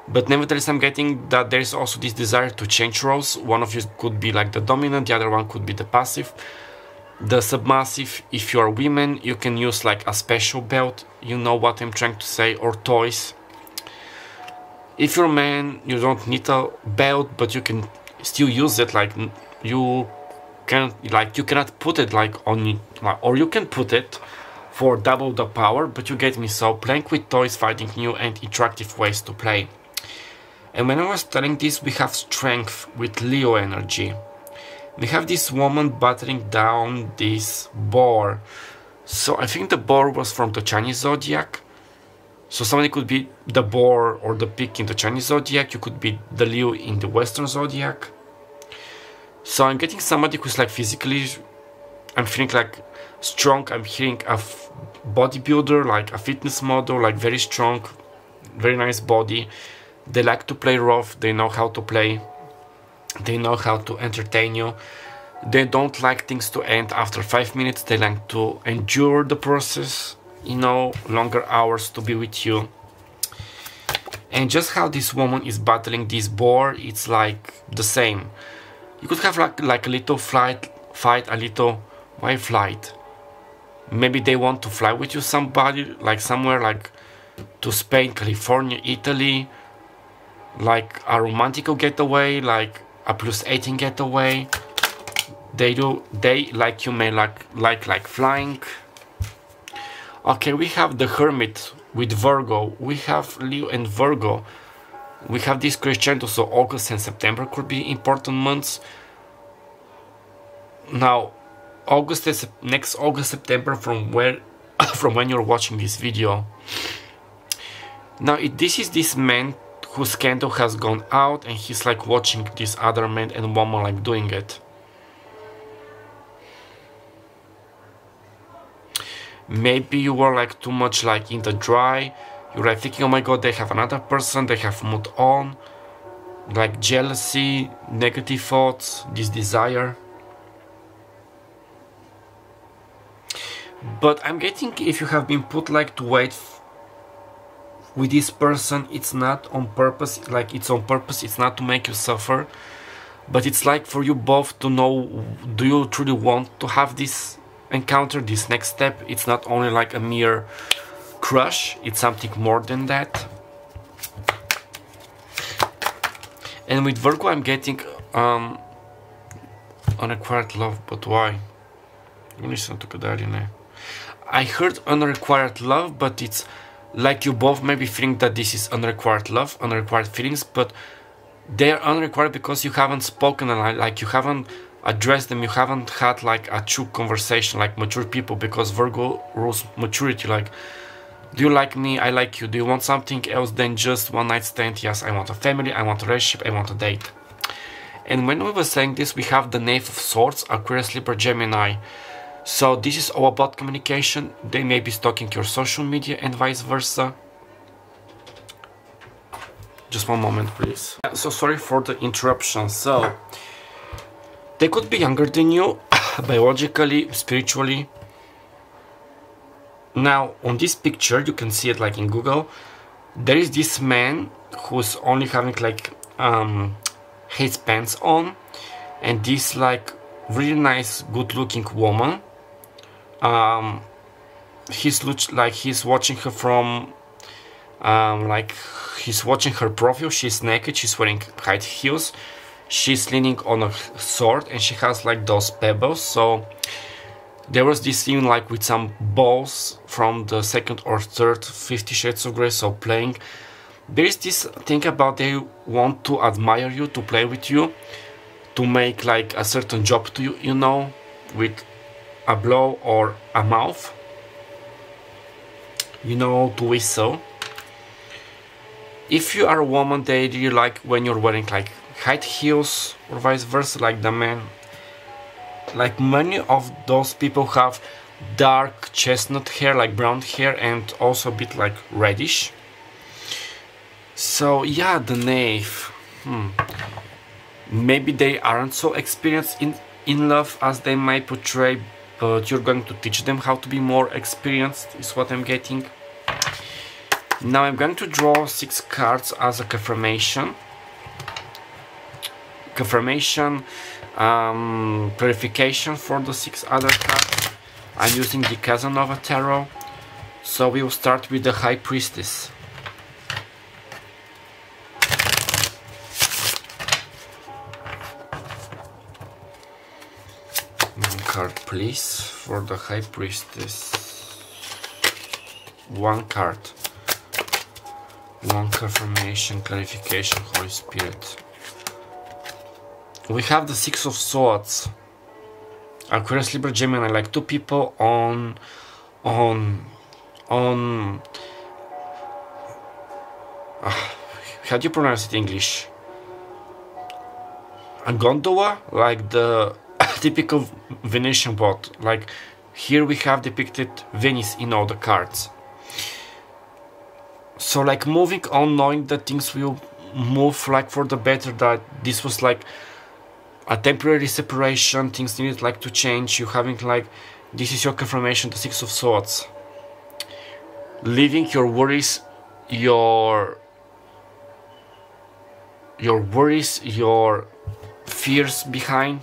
but nevertheless I'm getting that there's also this desire to change roles. One of you could be like the dominant, the other one could be the passive. The submissive, if you are women, you can use like a special belt, you know what I'm trying to say, or toys. If you're a man, you don't need a belt, but you can still use it. Like you cannot put it like on, or you can put it for double the power, but you get me. So playing with toys, finding new and interactive ways to play. And when I was telling this, we have strength with Leo energy. We have this woman battering down this boar. So I think the boar was from the Chinese zodiac. So somebody could be the boar or the pig in the Chinese zodiac. You could be the Leo in the Western zodiac. So I'm getting somebody who's like physically, I'm feeling like strong. I'm hearing a bodybuilder, like a fitness model, like very strong, very nice body. They like to play rough. They know how to play. They know how to entertain you. They don't like things to end after 5 minutes. They like to endure the process, you know, longer hours to be with you. And just how this woman is battling this boar, it's like the same. You could have like a little fight, a little, why flight? Maybe they want to fly with you somebody, like somewhere like to Spain, California, Italy, like a romantic getaway, like a +18 getaway. They like you may like flying. Okay, we have the Hermit with Virgo. We have Leo and Virgo. We have this crescendo, so August and September could be important months. Now, next August, September, from when you're watching this video. Now, this is this man whose candle has gone out, and he's like watching this other man and woman like doing it. Maybe you were like too much like in the dry. You're like thinking, oh my god, they have another person, they have moved on. Like jealousy, negative thoughts, this desire. But I'm getting, if you have been put like to wait with this person, it's not on purpose, like it's on purpose, it's not to make you suffer, but it's like for you both to know, do you truly want to have this encounter, this next step? It's not only like a mere crush, it's something more than that. And with Virgo I'm getting unrequired love, but why? I heard unrequired love, but it's like you both maybe think that this is unrequired love, unrequired feelings, but they're unrequired because you haven't spoken, and like you haven't addressed them, you haven't had like a true conversation like mature people, because Virgo rules maturity. Like, do you like me? I like you. Do you want something else than just one night stand? Yes, I want a family, I want a relationship, I want a date. And when we were saying this, we have the Knave of Swords, Aquarius, Libra, Gemini. So this is all about communication. They may be stalking your social media and vice versa. Just one moment, please. So sorry for the interruption. So they could be younger than you, biologically, spiritually. Now on this picture, you can see it like in Google. There is this man who's only having like his pants on, and this like really nice, good-looking woman. He's watching her from like he's watching her profile. She's naked, she's wearing high heels, she's leaning on a sword, and she has like those pebbles. So there was this scene like with some balls from the second or third 50 Shades of Grey, so playing. There is this thing about they want to admire you, to play with you, to make like a certain job to you, you know, with a blow or a mouth, you know, to whistle. If you are a woman, they really like when you're wearing like high heels or vice versa, like the man. like many of those people have dark chestnut hair, like brown hair, and also a bit like reddish. So yeah, the knave. Maybe they aren't so experienced in love as they might portray, but you're going to teach them how to be more experienced, is what I'm getting. Now I'm going to draw 6 cards as a confirmation. Clarification for the 6 other cards. I'm using the Casanova tarot. So we will start with the High Priestess. One card please for the High Priestess. 1 card. 1 confirmation, clarification, Holy Spirit. We have the 6 of Swords. Aquarius, Libra, Gemini, like 2 people on how do you pronounce it in English? A gondola, like the typical Venetian boat. Like here we have depicted Venice in all the cards. So like moving on, knowing that things will move like for the better, that this was like a temporary separation, things needed like to change. You having like, this is your confirmation, the 6 of Swords. Leaving your worries, your fears behind.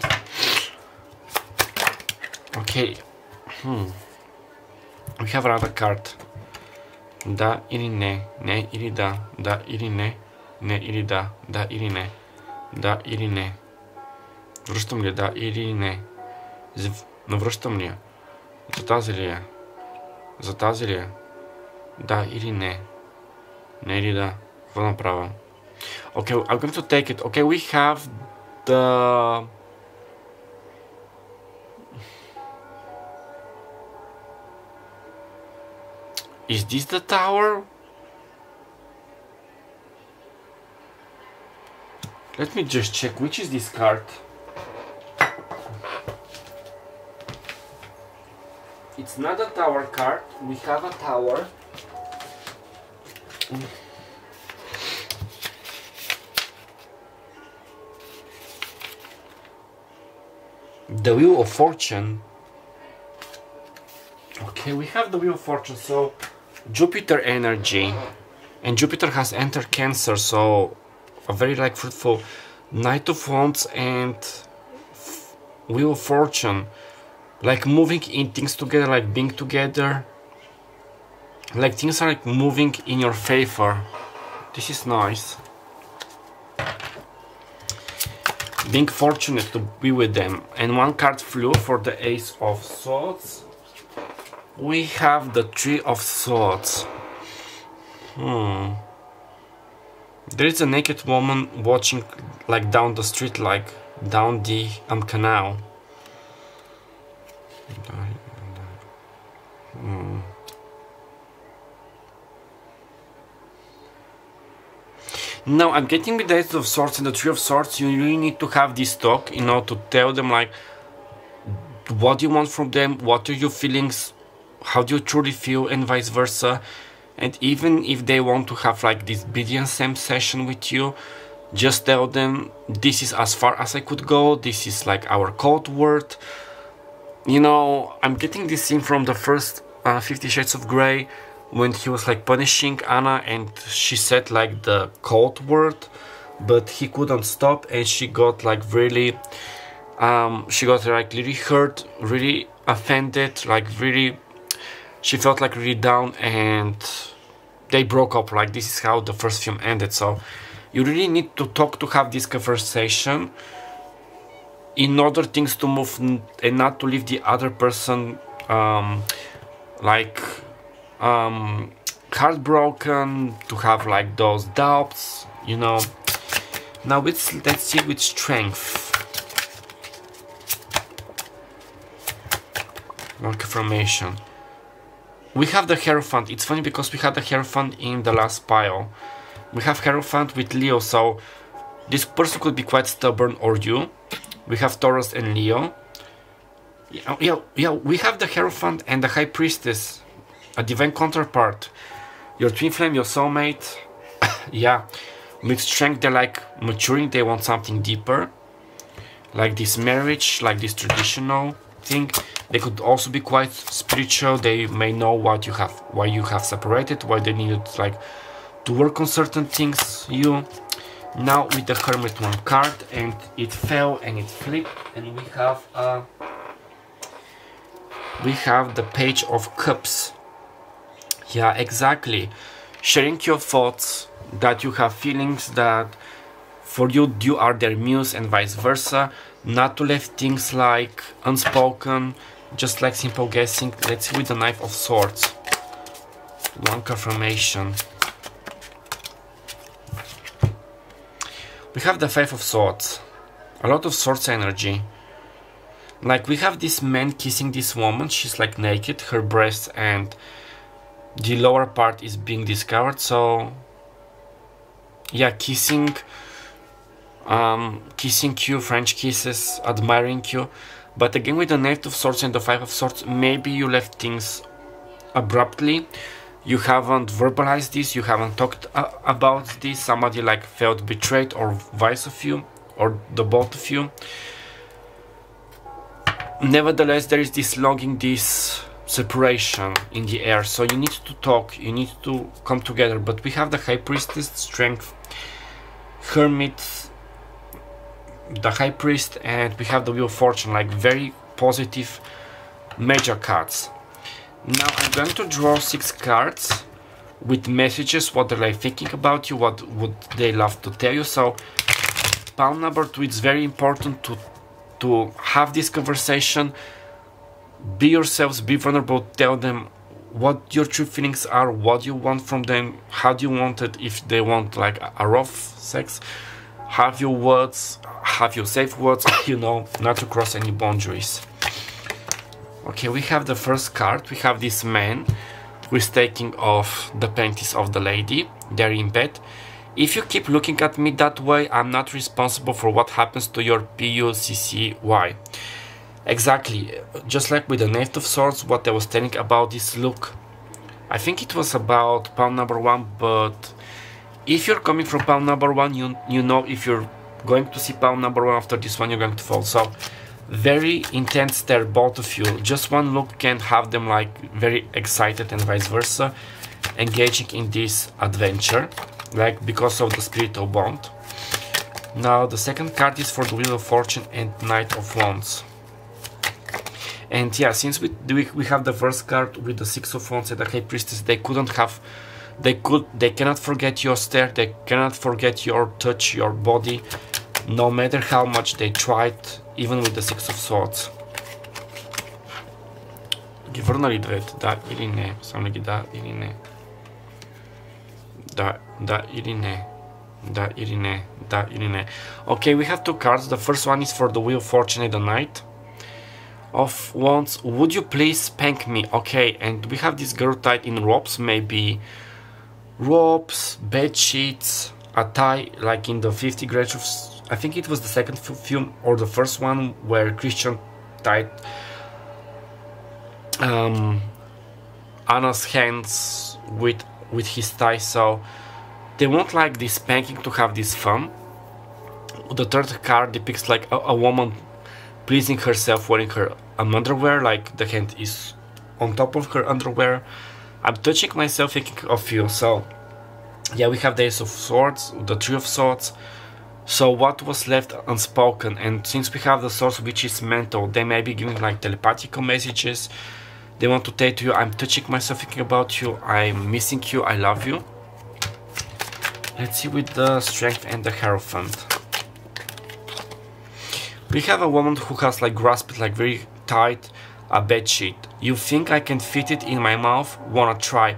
Okay. We have another card. Da ili ne, ne ili da, da ili ne, ne ili da, da ili ne, da ili ne. Връщам ли да или не? Навръщам ли я? За тази ли е? За тази ли е? Да или не? Не или да? Какво направя? Okay, I'm going to take it. Okay, we have the... Is this the tower? Let me just check which is this card. It's not a tower card. We have a tower. The Wheel of Fortune. Okay, we have the Wheel of Fortune, so Jupiter energy, and Jupiter has entered Cancer, so a very like fruitful Knight of Wands and Wheel of Fortune, like moving in things together, like being together, like things are like moving in your favor. This is nice. Being fortunate to be with them. And 1 card flew for the Ace of Swords. We have the 3 of Swords. There is a naked woman watching like down the street, like down the canal. Now I'm getting with the Ace of Swords and the 3 of Swords. You really need to have this talk, you know, to tell them like what do you want from them, what are your feelings, how do you truly feel, and vice versa. And even if they want to have like this BDSM session with you, just tell them this is as far as I could go, this is like our code word. You know, I'm getting this scene from the first 50 Shades of Grey, when he was like punishing Anna and she said like the code word, but he couldn't stop, and she got like really really hurt, really offended, like really, she felt like really down, and they broke up. Like this is how the first film ended. So you really need to talk, to have this conversation in order things to move, and not to leave the other person heartbroken, to have like those doubts, you know. Now let's see with strength. One confirmation. We have the Hierophant. It's funny because we had the Hierophant in the last pile. We have Hierophant with Leo, so this person could be quite stubborn, or you. We have Taurus and Leo. Yeah, we have the Hierophant and the High Priestess, a divine counterpart. Your twin flame, your soulmate. Yeah, with strength, they're like maturing, they want something deeper. Like this marriage, like this traditional thing. They could also be quite spiritual. They may know what you have, why you have separated, why they needed like to work on certain things. You now with the Hermit one card, and it fell and it flipped, and we have the Page of Cups. Yeah, exactly. Sharing your thoughts, that you have feelings that for you, you are their muse and vice versa. Not to leave things like unspoken, just like simple guessing. Let's see with the Knife of Swords. One confirmation. We have the Five of Swords. A lot of swords energy. Like we have this man kissing this woman. She's like naked. Her breasts and the lower part is being discovered. So yeah, kissing you, French kisses, admiring you. But again, with the Knight of Swords and the Five of Swords, maybe you left things abruptly. You haven't verbalized this, you haven't talked about this. Somebody like felt betrayed, or vice of you, or the both of you. Nevertheless, there is this longing, this separation in the air. So you need to talk, you need to come together. But we have the High Priestess, Strength, Hermit, the High Priest, and we have the Wheel of Fortune, like very positive major cards. Now I'm going to draw 6 cards with messages, what they're like thinking about you, what would they love to tell you. So pile number 2, it's very important to have this conversation. Be yourselves, be vulnerable, tell them what your true feelings are, what you want from them, how do you want it. If they want like a rough sex, have your words, have your safe words, you know, not to cross any boundaries. Okay, we have the first card. We have this man who is taking off the panties of the lady. They're in bed. If you keep looking at me that way, I'm not responsible for what happens to your PUCCY. Exactly, just like with the Knight of Swords, what I was telling about this look. I think it was about pile number 1, but if you're coming from pile number 1, you know if you're going to see pile number 1 after this one, you're going to fall. So very intense there, both of you. Just one look can have them like very excited and vice versa, engaging in this adventure, like because of the spiritual bond. Now the second card is for the Wheel of Fortune and Knight of Wands. And yeah, since we have the first card with the Six of Wands and the High Priestess, they cannot forget your stare, they cannot forget your touch, your body, no matter how much they tried, even with the Six of Swords. Върнали двете, да или не? Само ги да или не? Да или не? Да или не? Да или не? Okay, we have 2 cards. The first one is for the Wheel of Fortune and the Knight of Wands. Would you please spank me? Okay, and we have this girl tied in ropes, maybe ropes, bed sheets, a tie, like in the 50 Grades of... I think it was the second film or the first one where Christian tied Anna's hands with his tie. So they want like this spanking to have this fun. The third card depicts like a woman pleasing herself wearing her underwear, like the hand is on top of her underwear. I'm touching myself thinking of you. So yeah, we have the Ace of Swords, the Three of Swords. So what was left unspoken, and since we have the Swords, which is mental, they may be giving like telepathical messages. They want to say to you, I'm touching myself thinking about you, I'm missing you, I love you. Let's see with the Strength and the Hierophant. We have a woman who has like grasped like very tight a bed sheet. You think I can fit it in my mouth? Wanna try?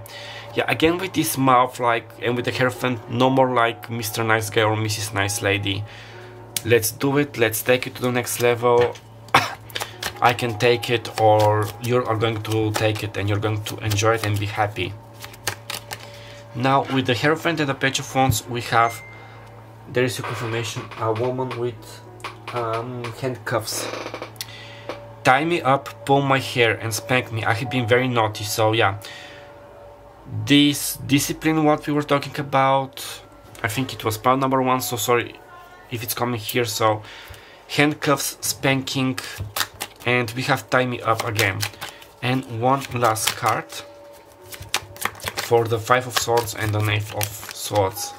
Yeah, again with this mouth, like, and with the Hierophant, no more like Mr. Nice Guy or Mrs. Nice Lady. Let's do it, let's take it to the next level. I can take it, or you are going to take it and you're going to enjoy it and be happy. Now with the Hierophant and the Page of Wands, we have, there is a confirmation, a woman with handcuffs. tie me up, pull my hair, and spank me. I have been very naughty, so yeah. This discipline, what we were talking about, I think it was part number 1, so sorry if it's coming here. So handcuffs, spanking, and we have tie me up again. And one last card for the 5 of swords and the knave of swords.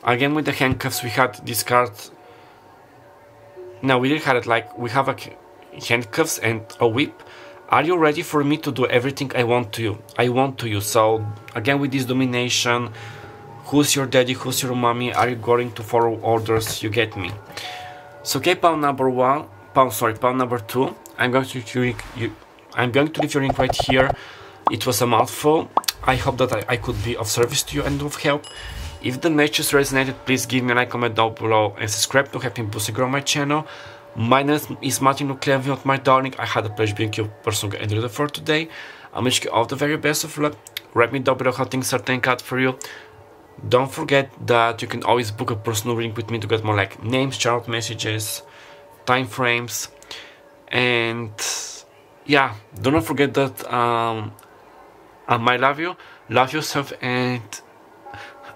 Again with the handcuffs, we had this card. No, we didn't have it, like we have a handcuffs and a whip. Are you ready for me to do everything I want to you? I want to you. So again with this domination, who's your daddy, who's your mommy, are you going to follow orders? You get me. So okay, pile number 2. I'm going to leave your ring right here. It was a mouthful. I hope that I could be of service to you and of help. If the messages resonated, please give me a like, comment down below, and subscribe to help me boost and grow my channel. My name is Martin Nuclear, my darling. I had the pleasure being your personal guide reader for today. I wish you all the very best of luck. Write me down below how things are turning out for you. Don't forget that you can always book a personal reading with me to get more like names, channel messages, time frames, and yeah, do not forget that I love you, love yourself, and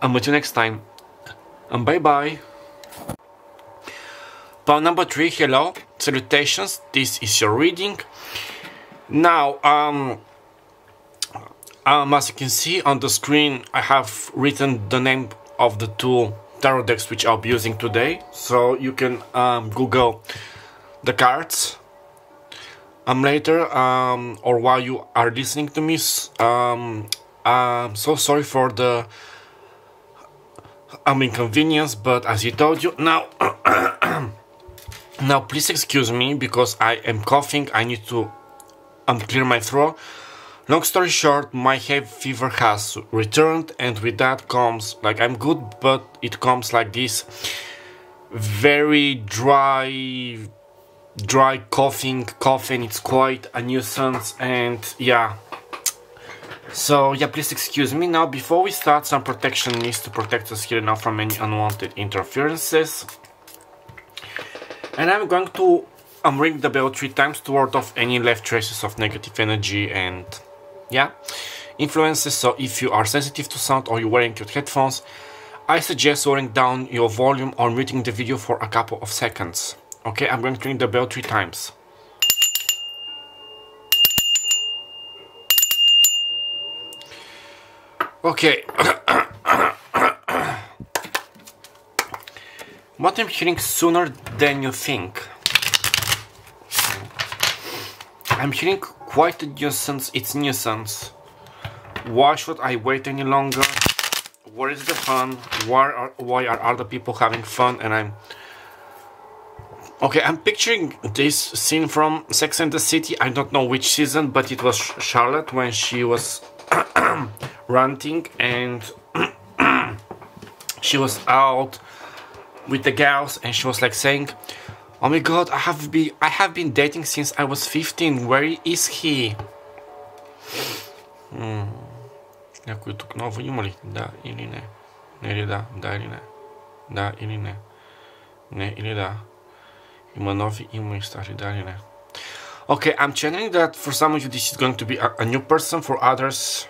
I'll meet you next time. And bye bye. Pile number 3, hello, salutations, this is your reading. Now, as you can see on the screen, I have written the name of the 2 tarot decks which I'll be using today, so you can Google the cards later, or while you are listening to me. I'm so sorry for the inconvenience, but as I told you, now now please excuse me because I am coughing. I need to clear my throat. Long story short, my hay fever has returned, and with that comes, like, I'm good, but it comes like this very dry coughing. It's quite a nuisance, and yeah. So yeah, please excuse me. Now before we start, some protection needs to protect us here now from any unwanted interferences. And I'm going to ring the bell 3 times to ward off any left traces of negative energy and yeah, influences. So if you are sensitive to sound or you're wearing cute headphones, I suggest lowering down your volume or muting the video for a couple of seconds. Okay, I'm going to ring the bell 3 times. Okay. What I'm hearing sooner than you think. I'm hearing quite a nuisance. It's nuisance. Why should I wait any longer? Where is the fun? Why are other people having fun and I'm... Okay, I'm picturing this scene from Sex and the City. I don't know which season, but it was Charlotte when she was ranting and she was out with the gals and she was like saying, oh my god, I have been dating since I was 15. Where is he? Някой тук ново има ли? Да или не? Не или да? Да или не? Да или не? Не или да? Има нови, има и стари, да или не? Okay, I'm channeling that for some of you this is going to be a new person, for others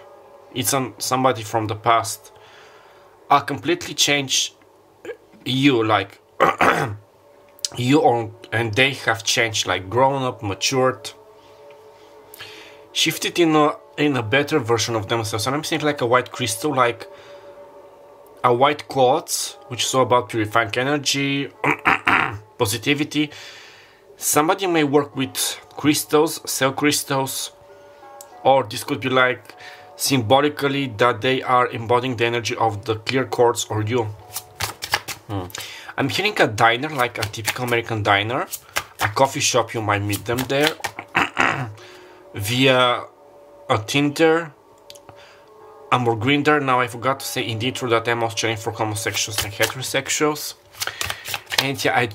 it's somebody from the past. I'll completely change you, like and they have changed, like grown up, matured, shifted in a better version of themselves. And I'm seeing like a white crystal, like a white quartz, which is all about purifying energy, positivity. Somebody may work with crystals, sell crystals, or this could be like symbolically that they are embodying the energy of the clear quartz or you. I'm hearing a diner, like a typical American diner, a coffee shop. You might meet them there via a Tinder, a more Grindr. Now I forgot to say indeed through that I'm also channeling for homosexuals and heterosexuals. And yeah,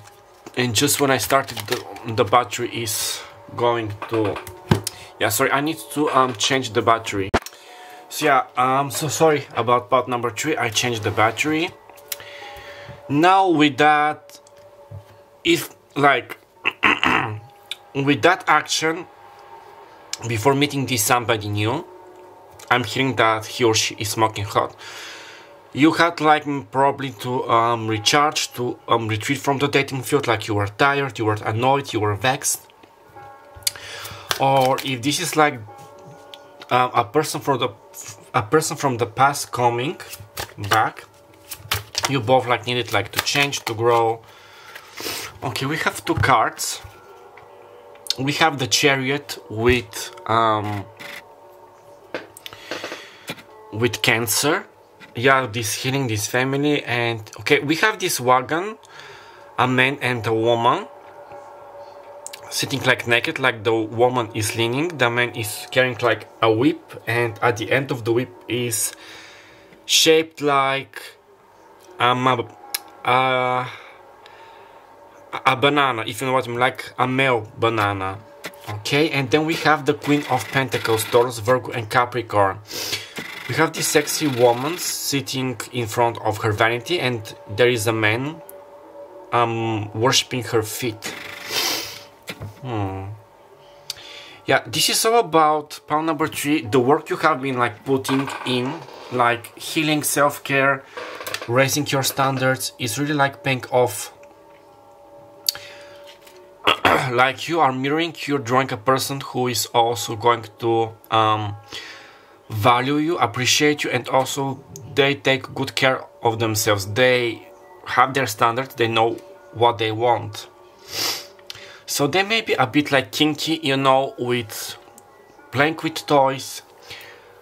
and just when I started, the battery is going to... Yeah, sorry, I need to change the battery. So yeah, I'm so sorry about part number 3. I changed the battery. Now with that, if like with that action, before meeting this somebody new, I'm hearing that he or she is smoking hot. You had like probably to recharge, to retreat from the dating field, like you were tired, you were annoyed, you were vexed. Or if this is like a person from the past coming back, you both like needed like to change, to grow. Okay, we have two cards. We have the Chariot with Cancer. Yeah, this healing, this family. And okay, we have this wagon, a man and a woman sitting like naked, like the woman is leaning, the man is carrying like a whip, and at the end of the whip is shaped like a banana, if you know what I mean, like a male banana. Okay, and then we have the Queen of Pentacles, Taurus, Virgo and Capricorn. We have this sexy woman sitting in front of her vanity, and there is a man worshipping her feet. Yeah, this is all about pile number 3, the work you have been like putting in, like healing, self-care, raising your standards is really like paying off. Like you are mirroring, you're drawing a person who is also going to value you, appreciate you, and also they take good care of themselves. They have their standards, they know what they want. So they may be a bit like kinky, you know, with playing with toys,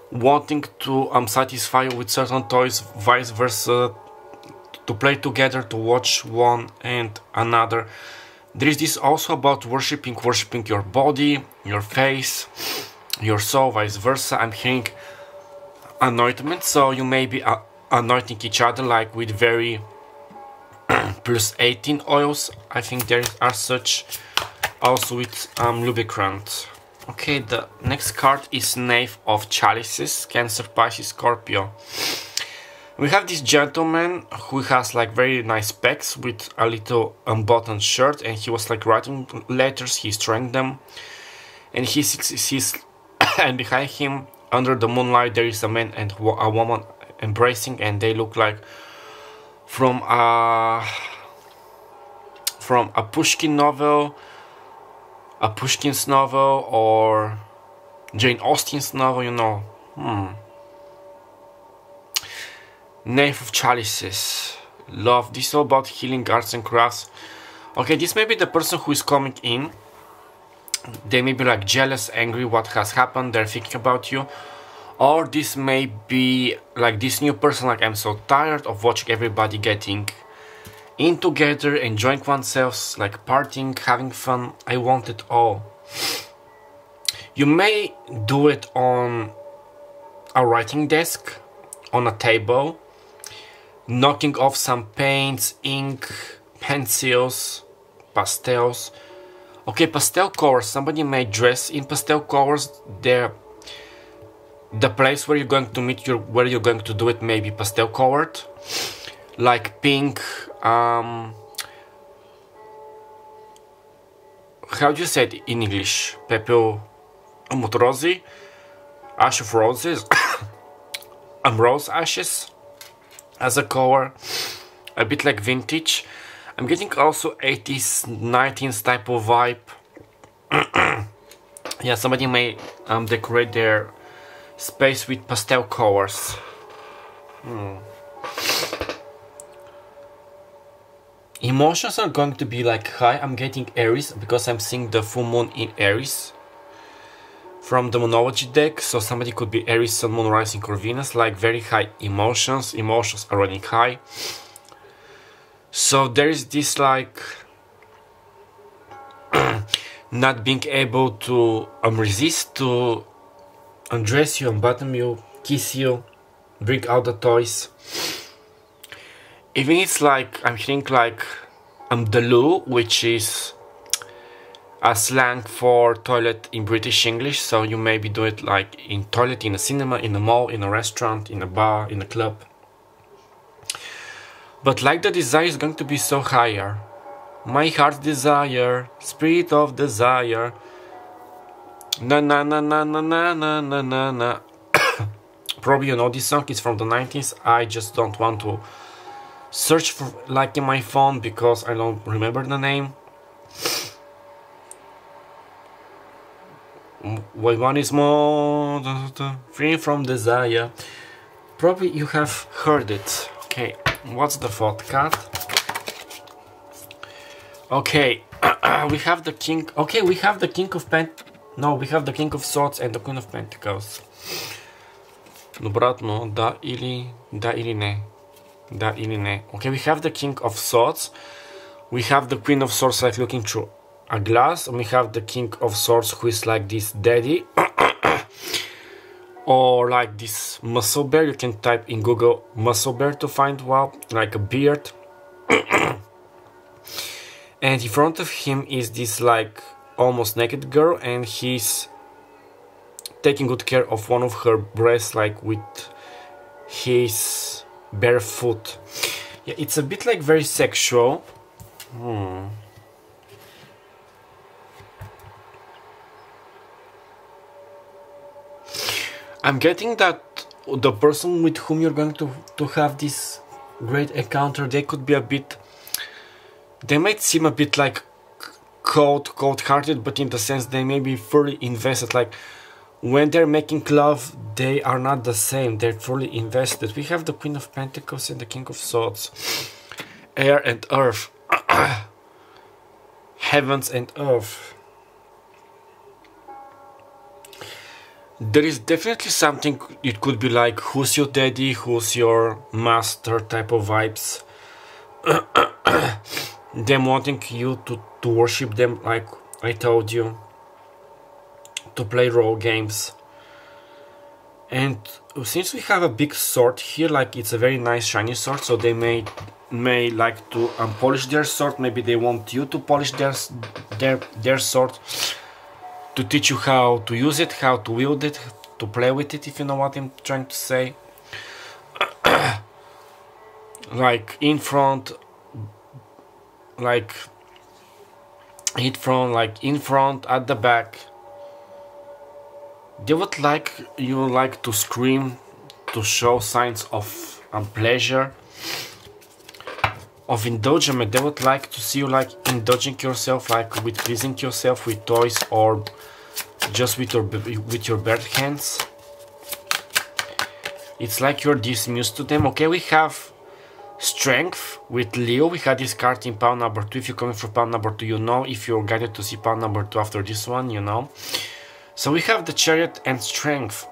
wanting to satisfy you with certain toys, vice versa, to play together, to watch one and another. There is this also about worshipping your body, your face, your soul, vice versa. I'm hearing anointment, so you may be anointing each other like with very plus 18 oils. I think there are such also with lubricant. Okay, the next card is Knave of Chalices, Cancer, Pisces, Scorpio. We have this gentleman who has like very nice specs with a little unbuttoned shirt, and he was like writing letters, he's trying them, and he's and behind him under the moonlight there is a man and a woman embracing, and they look like from a Pushkin novel, a Pushkin's novel, or Jane Austen's novel, you know. Knave of Chalices, love. This is all about healing, arts and crafts. Okay, this may be the person who is coming in. They may be like jealous, angry, what has happened, they're thinking about you. Or this may be like this new person, like I'm so tired of watching everybody getting in together, enjoying oneself, like partying, having fun. I want it all. You may do it on a writing desk, on a table, knocking off some paints, ink, pencils, pastels. Okay, pastel colors. Somebody may dress in pastel colors. The place where you're going to meet, where you're going to do it, may be pastel colored, like pink. How do you say it in English? Pepel rosy, ash of roses, rose ashes as a color, a bit like vintage. I'm getting also 80s, 19s type of vibe. Yeah, somebody may decorate their space with pastel colors. Emotions are going to be like high. I'm getting Aries because I'm seeing the full moon in Aries from the Moonology deck. So somebody could be Aries, Sun, Moon, Rising or Venus, like very high emotions. Emotions are running high. So there is this like not being able to resist to undress you, unbutton you, kiss you, bring out the toys. Even it's like, I'm hearing like the loo, which is a slang for toilet in British English. So you maybe do it like in toilet, in a cinema, in a mall, in a restaurant, in a bar, in a club. But like the desire is going to be so higher. My heart's desire, spirit of desire. Na na na na na na na na na na. Probably you know this song, it's from the 90s. I just don't want to search for like in my phone because I don't remember the name. What one is more free from desire. Probably you have heard it. Okay, what's the fourth card? Okay, we have the king. Okay, we have the king of No, we have the king of swords and the queen of pentacles. Обратно, да или не. Да или не. Okay, we have the king of swords. We have the queen of swords like looking through a glass. And we have the king of swords who is like this daddy. Or like this muscle bear. You can type in Google muscle bear to find one, like a beard. And in front of him is this like almost naked girl, and he's taking good care of one of her breasts, like with his bare foot. Yeah, it's a bit like very sexual. I'm getting that the person with whom you're going to have this great encounter, they could be a bit, they might seem a bit like cold-hearted, but in the sense they may be fully invested. Like when they're making love, they are not the same, they're fully invested. We have the Queen of Pentacles and the King of Swords. Air and earth. Heavens and earth. There is definitely something, it could be like who's your daddy, who's your master type of vibes. Them wanting you to worship them, like I told you, to play role games. And since we have a big sword here, like it's a very nice shiny sword, so they may like to polish their sword. Maybe they want you to polish their sword, to teach you how to use it, how to wield it, to play with it, if you know what I'm trying to say. Like in front, like in front, at the back. They would like you like to scream, to show signs of pleasure, of indulgence. They would like to see you like indulging yourself, like with pleasing yourself with toys or just with your bare hands. It's like you're dismissed to them. Okay, we have Strength with Leo. We had this card in pile number 2. If you're coming from pile number 2, you know. If you're guided to see pile number 2 after this one, you know. So we have the Chariot and Strength.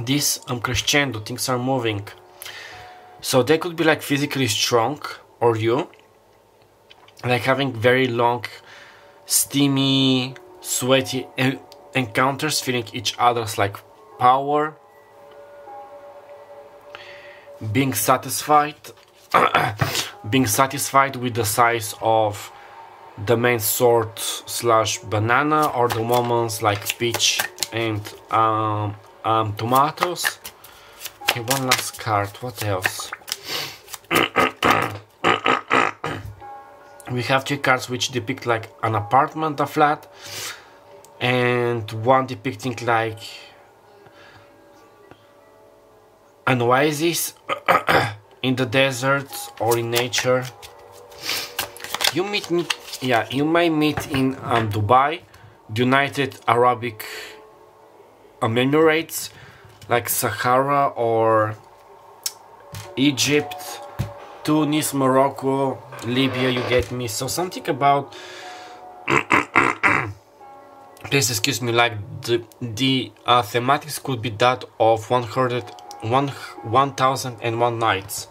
This crescendo, things are moving. So they could be like physically strong, or you like having very long, steamy, sweaty encounters, feeling each other's like power, being satisfied with the size of the main sword slash banana, or the woman's like peach and tomatoes. Okay, one last card. What else? We have 2 cards which depict like an apartment, a flat, and one depicting like an oasis in the desert or in nature. You might meet in Dubai, the United Arab Emirates, like Sahara or Egypt, Tunis, Morocco, Libya, you get me. So something about please excuse me, like the thematics could be that of 1001 nights.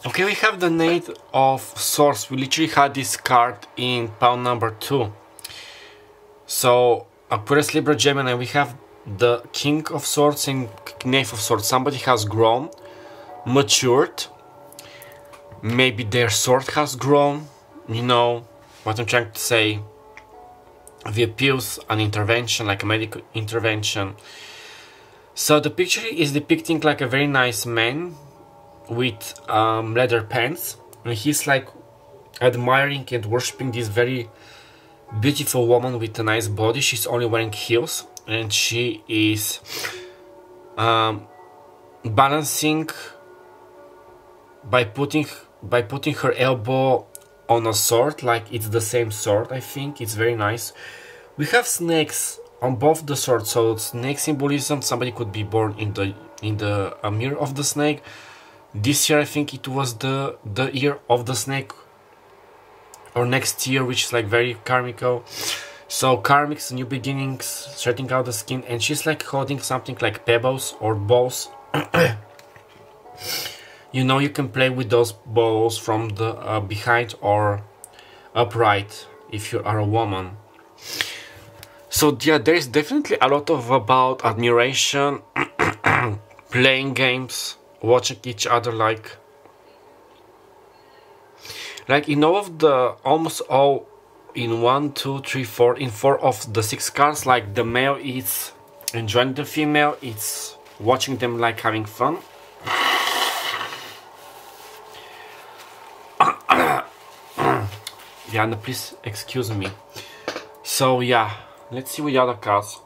Okay, we have the Knight of Swords. We literally had this card in pile number 2. So Aquarius, Libra, Gemini, we have the King of Swords and Knave of Swords. Somebody has grown, matured. Maybe their sword has grown. You know what I'm trying to say. The appeals an intervention, like a medical intervention. So the picture is depicting like a very nice man with leather pants, and he's like admiring and worshipping this very beautiful woman with a nice body. She's only wearing heels, and she is balancing by putting her elbow on a sword, like it's the same sword. I think it's very nice. We have snakes on both the swords, so snake symbolism. Somebody could be born in the year of the snake. This year I think it was the year of the snake, or next year, which is like very karmical. So karmics, new beginnings, stretching out the skin, and she's like holding something like pebbles or balls. You know, you can play with those balls from the behind or upright if you are a woman. So yeah, there is definitely a lot of about admiration, playing games, watching each other, like in all of the, almost all in 1, 2, 3, 4, in 4 of the 6 cards, like the male is enjoying the female, it's watching them like having fun. Yeah, and please excuse me. So yeah, let's see with the other cards.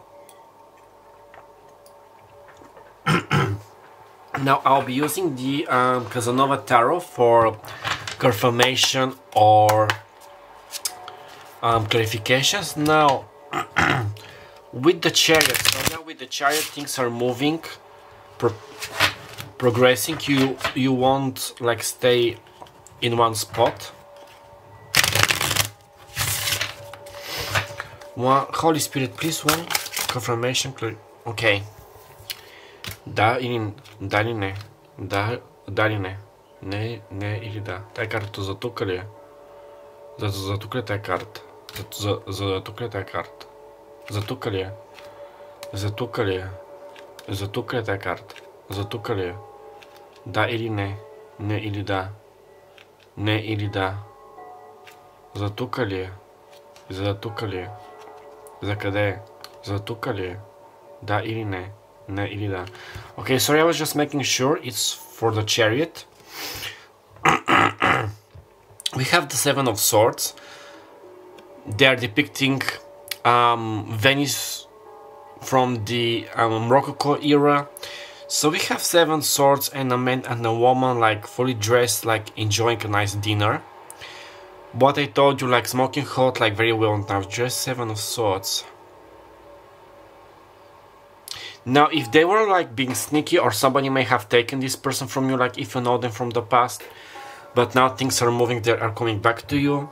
Now I'll be using the Casanova Tarot for confirmation or clarifications. Now with the Chariot, so now with the Chariot things are moving, progressing. You won't like stay in one spot. One, Holy Spirit, please, one confirmation. Okay. Дарине, не или да. Тая карта за тук ли е? За тук ли е тая карта? За тук ли е тая карта? За тук ли е? За тук ли е? За тук ли е тая карта? За тук ли е? Да или не? Не или да? Не или да? За тук ли е? За тук ли е? За къде е? За тук ли е? Да или не? Не или да? Okay, sorry, I was just making sure it's for the Chariot. We have the 7 of Swords. They are depicting Venice from the Rococo era. So we have 7 swords and a man and a woman like fully dressed, like enjoying a nice dinner. What I told you, like smoking hot, like very well now. Just 7 of Swords. Now, if they were like being sneaky, or somebody may have taken this person from you, like if you know them from the past, but now things are moving, they are coming back to you,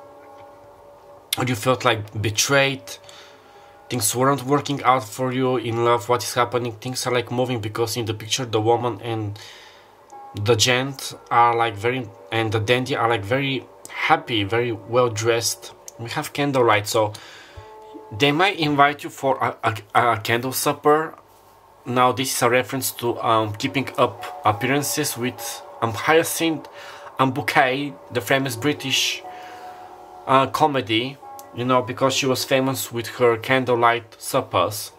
or you felt like betrayed, things weren't working out for you in love, what is happening, things are like moving, because in the picture the woman and the gent are like very, and the dandy are like very happy, very well dressed. We have candlelight, so they might invite you for a candle supper. Now this is a reference to keeping up appearances with Hyacinth and Bouquet, the famous British comedy, you know, because she was famous with her candlelight suppers.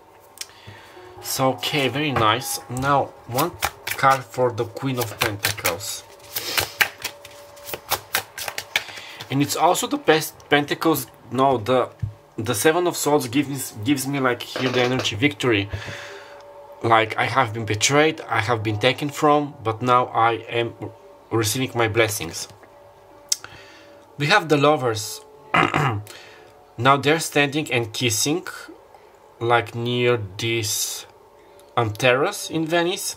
So okay, very nice. Now one card for the Queen of Pentacles. And it's also the best Pentacles. No, the 7 of Swords gives me like here the energy victory. Like I have been betrayed, I have been taken from, but now I am receiving my blessings. We have the Lovers. Now they're standing and kissing, like near this terrace in Venice,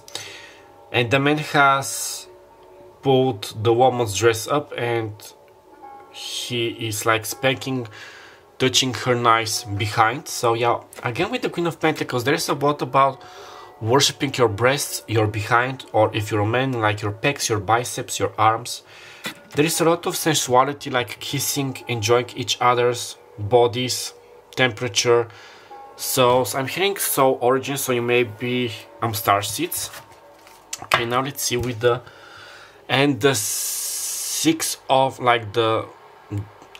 and the man has pulled the woman's dress up and he is like spanking, touching her nice behind. So yeah, again with the Queen of Pentacles, there is a lot about worshipping your breasts, your behind, or if you're a man, like your pecs, your biceps, your arms. There is a lot of sensuality, like kissing, enjoying each other's bodies, temperature. So I'm hearing Soul Origin, so you may be StarSeeds. Okay, now let's see with the, and the 6 of like the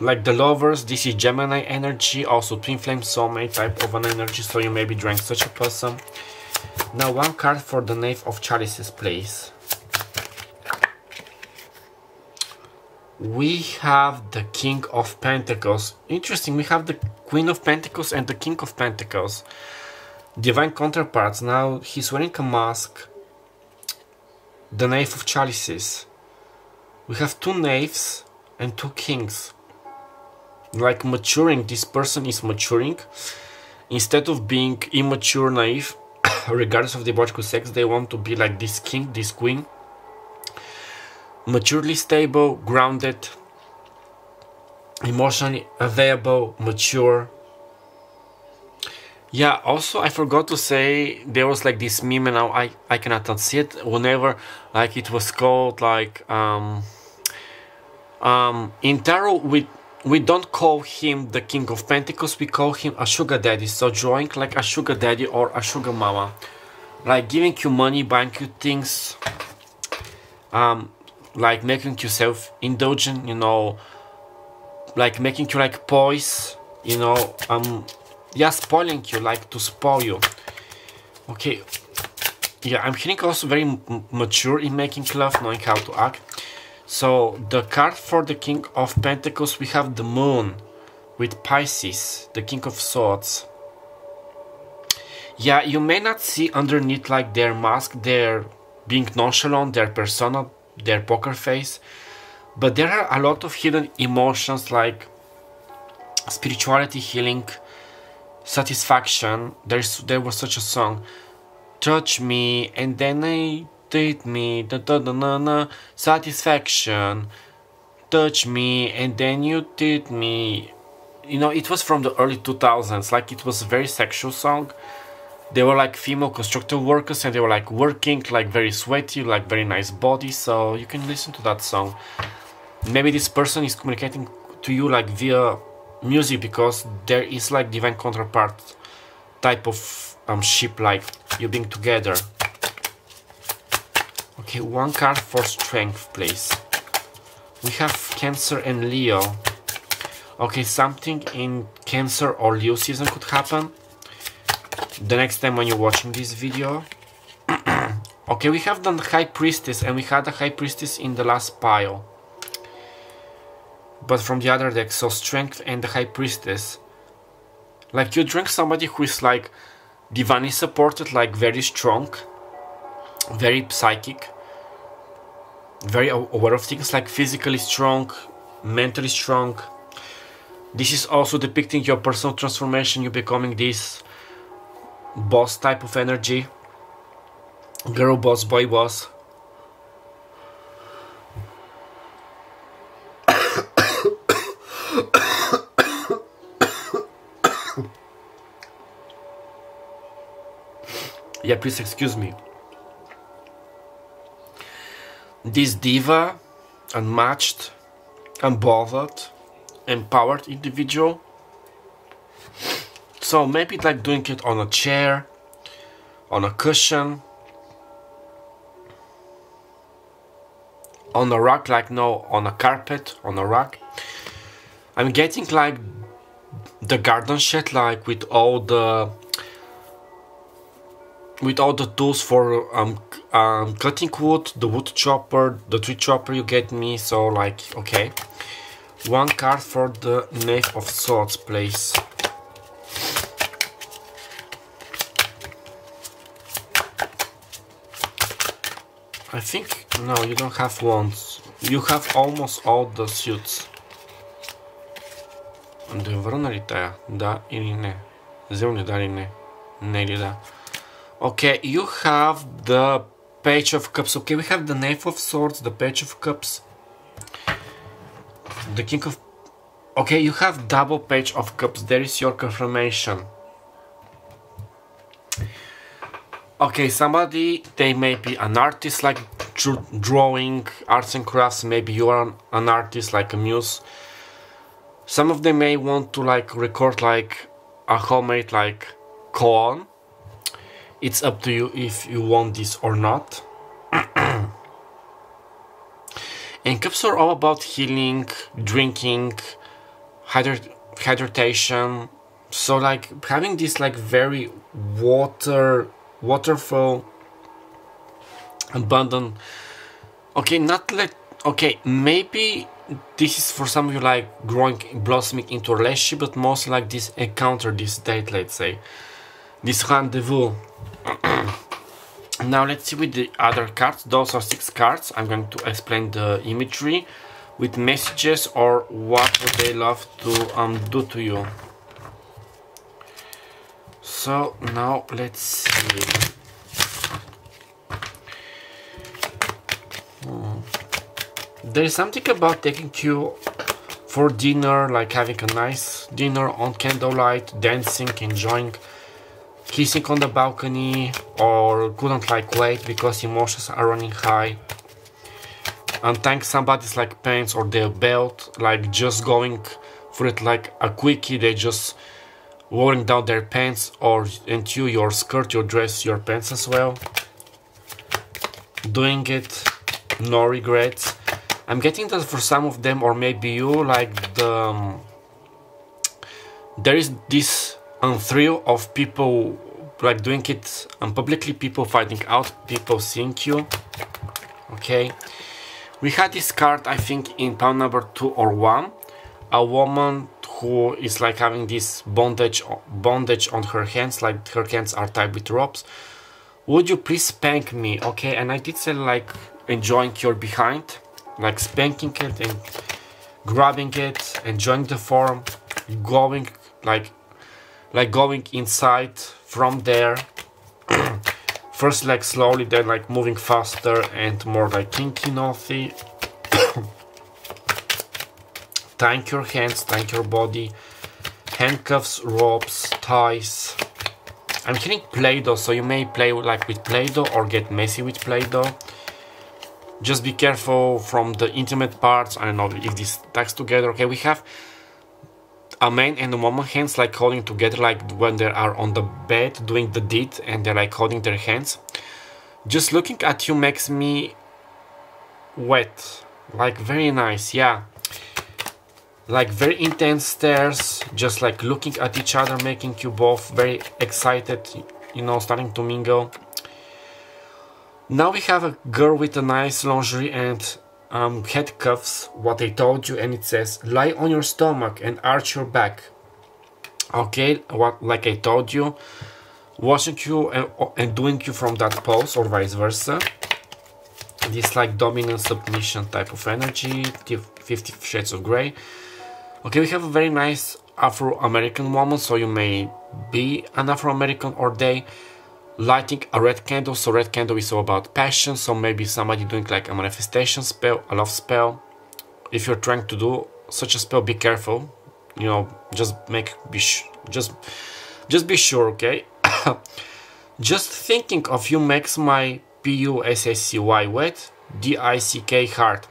Lovers. This is Gemini energy, also twin flame, soulmate type of an energy, so you may be drawing such a person. Now one card for the Knave of Chalices, please. we have the King of Pentacles. Interesting, we have the Queen of Pentacles and the King of Pentacles. Divine counterparts. Now he's wearing a mask. The Knave of Chalices. We have two knaves and two kings. Like maturing, this person is maturing. Instead of being immature, naive, regardless of the biological sex, they want to be like this king, this queen. Maturely stable, grounded, emotionally available, mature. Yeah, also I forgot to say, there was like this meme, and now I cannot unsee it. Whenever like it was called like in tarot we don't call him the King of Pentacles, we call him a sugar daddy. So drawing like a sugar daddy or a sugar mama, like giving you money, buying you things, like making you self-indulgent, you know, like making you like poise, you know, yeah, spoiling you, like to spoil you. Okay, yeah, I'm feeling also very mature in making love, knowing how to act. So the card for the King of Pentacles, we have the Moon with Pisces, the King of Swords. Yeah, you may not see underneath like their mask, their being nonchalant, their persona, their poker face, but there are a lot of hidden emotions like spirituality, healing, satisfaction. There was such a song, touch me and then I did me, da, da, da, na, na, satisfaction, touch me and then you did me. You know, it was from the early 2000s, like it was a very sexual song. They were like female construction workers and they were like working, like very sweaty, like very nice body, so you can listen to that song. Maybe this person is communicating to you like via music, because there is like divine counterpart type of ship, like you being together. Okay, one card for strength, please. We have Cancer and Leo. Okay, something in Cancer or Leo season could happen the next time when you're watching this video. Okay, we have the High Priestess, and we had the High Priestess in the last pile, but from the other deck. So Strength and the High Priestess. Like you drink somebody who is like divinely supported, like very strong, very psychic, very aware of things, like physically strong, mentally strong. This is also depicting your personal transformation, you becoming this boss type of energy, girl boss, boy boss. Yeah, please excuse me. This diva, unmatched, unbothered, empowered individual. So maybe like doing it on a chair, on a cushion, on a rug, like no, on a carpet, on a rug. I'm getting like the garden shed, like with all the tools for cutting wood, the wood chopper, the tree chopper, you get me. So like, okay, one card for the Knave of Swords, please. I think, no, you don't have wands. You have almost all the suits. Adevărul ли тая? Да или не? Земли да или не? Не ли да? Okay, you have the Page of Cups. Okay, we have the Knave of Swords, the Page of Cups, the King of... Okay, you have double Page of Cups. There is your confirmation. Okay, somebody, they may be an artist, like drawing, arts and crafts. Maybe you are an artist, like a muse. Some of them may want to like record like a homemade like koan. It's up to you if you want this or not. And cups are all about healing, drinking, hydration. So like having this like very waterful, abundant. Okay, not let. Okay, maybe this is for some of you like growing, blossoming into a relationship, but mostly like this encounter, this date, let's say, this rendezvous. Now let's see with the other cards. Those are 6 cards. I'm going to explain the imagery with messages or what would they love to do to you. So now let's see. There is something about taking you for dinner, like having a nice dinner on candlelight, dancing, enjoying, kissing on the balcony, or couldn't like wait because emotions are running high. Untying somebody's like pants or their belt, like just going for it like a quickie, they just wearing down their pants, or into your skirt, your dress, your pants as well. Doing it, no regrets. I'm getting that for some of them, or maybe you, like there is this thrill of people like doing it publicly, people finding out, people seeing you. Okay, we had this card, I think in pile number 2 or 1, a woman who is like having this bondage on her hands, like her hands are tied with ropes. Would you please spank me? Okay, and I did say like enjoying your behind, like spanking it and grabbing it, enjoying the form, going like going inside from there. First like slowly, then like moving faster and more like kinky naughty. Tying your hands, tying your body, handcuffs, ropes, ties. I'm hearing Play-Doh, so you may play like with Play-Doh or get messy with Play-Doh. Just be careful from the intimate parts. I don't know if this tags together. Okay, we have a man and a woman hands like holding together, like when they are on the bed doing the deed and they're like holding their hands. Just looking at you makes me wet, like very nice, yeah. Like very intense stares, just like looking at each other, making you both very excited, you know, starting to mingle. Now we have a girl with a nice lingerie and head cuffs, what I told you, and it says lie on your stomach and arch your back. Okay, what like I told you, watching you and doing you from that pose or vice versa. This like dominant submission type of energy, 50 Shades of Grey. Okay, we have a very nice Afro-American woman, so you may be an Afro-American, or they lighting a red candle. So red candle is all about passion, so maybe somebody doing like a manifestation spell, a love spell. If you're trying to do such a spell, be careful, you know, just be sure, okay? Just thinking of you makes my PUSSCY wet, DICK heart.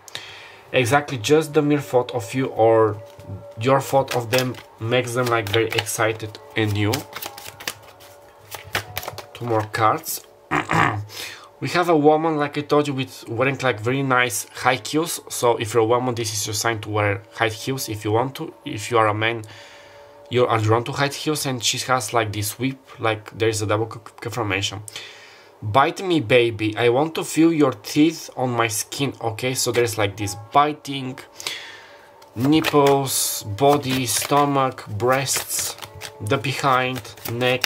Exactly, just the mere thought of you or your thought of them makes them like very excited and new. 2 more cards. We have a woman, like I told you, with wearing like very nice high heels. So if you're a woman, this is your sign to wear high heels if you want to. If you are a man, you are drawn to high heels, and she has like this whip, like there is a double confirmation. Bite me, baby, I want to feel your teeth on my skin. Okay, so there's like this biting, nipples, body, stomach, breasts, the behind, neck,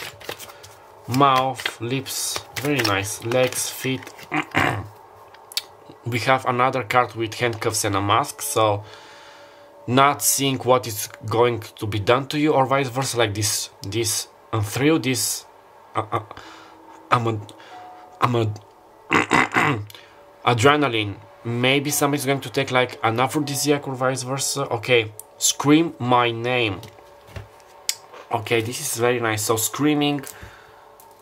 mouth, lips, very nice, legs, feet. We have another card with handcuffs and a mask, so not seeing what is going to be done to you, or vice versa, like this thrill, this adrenaline. Maybe somebody's going to take like an aphrodisiac or vice versa. Okay, scream my name. Okay, this is very nice. So screaming,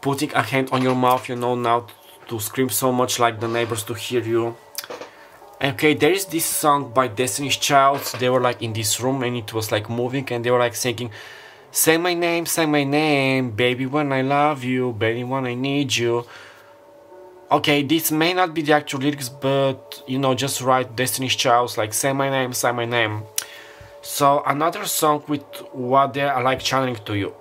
putting a hand on your mouth, you know, now to scream so much like the neighbors to hear you. Okay, there is this song by Destiny's Child. They were like in this room and it was like moving and they were like singing, say my name, baby when I love you, baby when I need you. Okay, this may not be the actual lyrics, but you know, just write Destiny's Child, like say my name, say my name. So another song with what they are like channeling to you.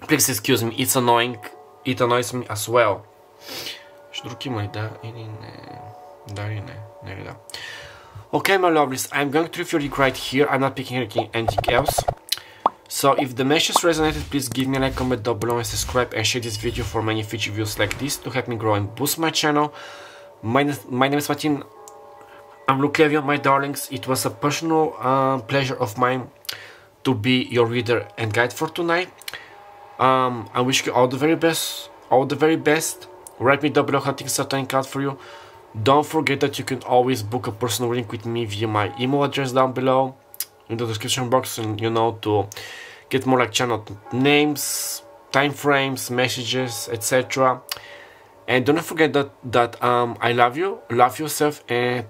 Please excuse me, it's annoying. It annoys me as well. Ще друг има ли? Да или не? Да или не? Не ли да? Okay, my lovelies, I'm going to leave your link right here. I'm not picking anything else. So if the message resonated, please give me a like, comment down below and subscribe and share this video for many future views like this to help me grow and boost my channel. My name is Martin. I'm Lukevion, my darlings. It was a personal pleasure of mine to be your reader and guide for tonight. I wish you all the very best. All the very best. Write me down below how things are turning out for you. Don't forget that you can always book a personal reading with me via my email address down below in the description box, and you know, to get more like channel names, time frames, messages, etc. And don't forget that I love you, love yourself, and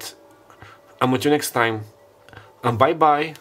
I'm with you next time. And bye bye.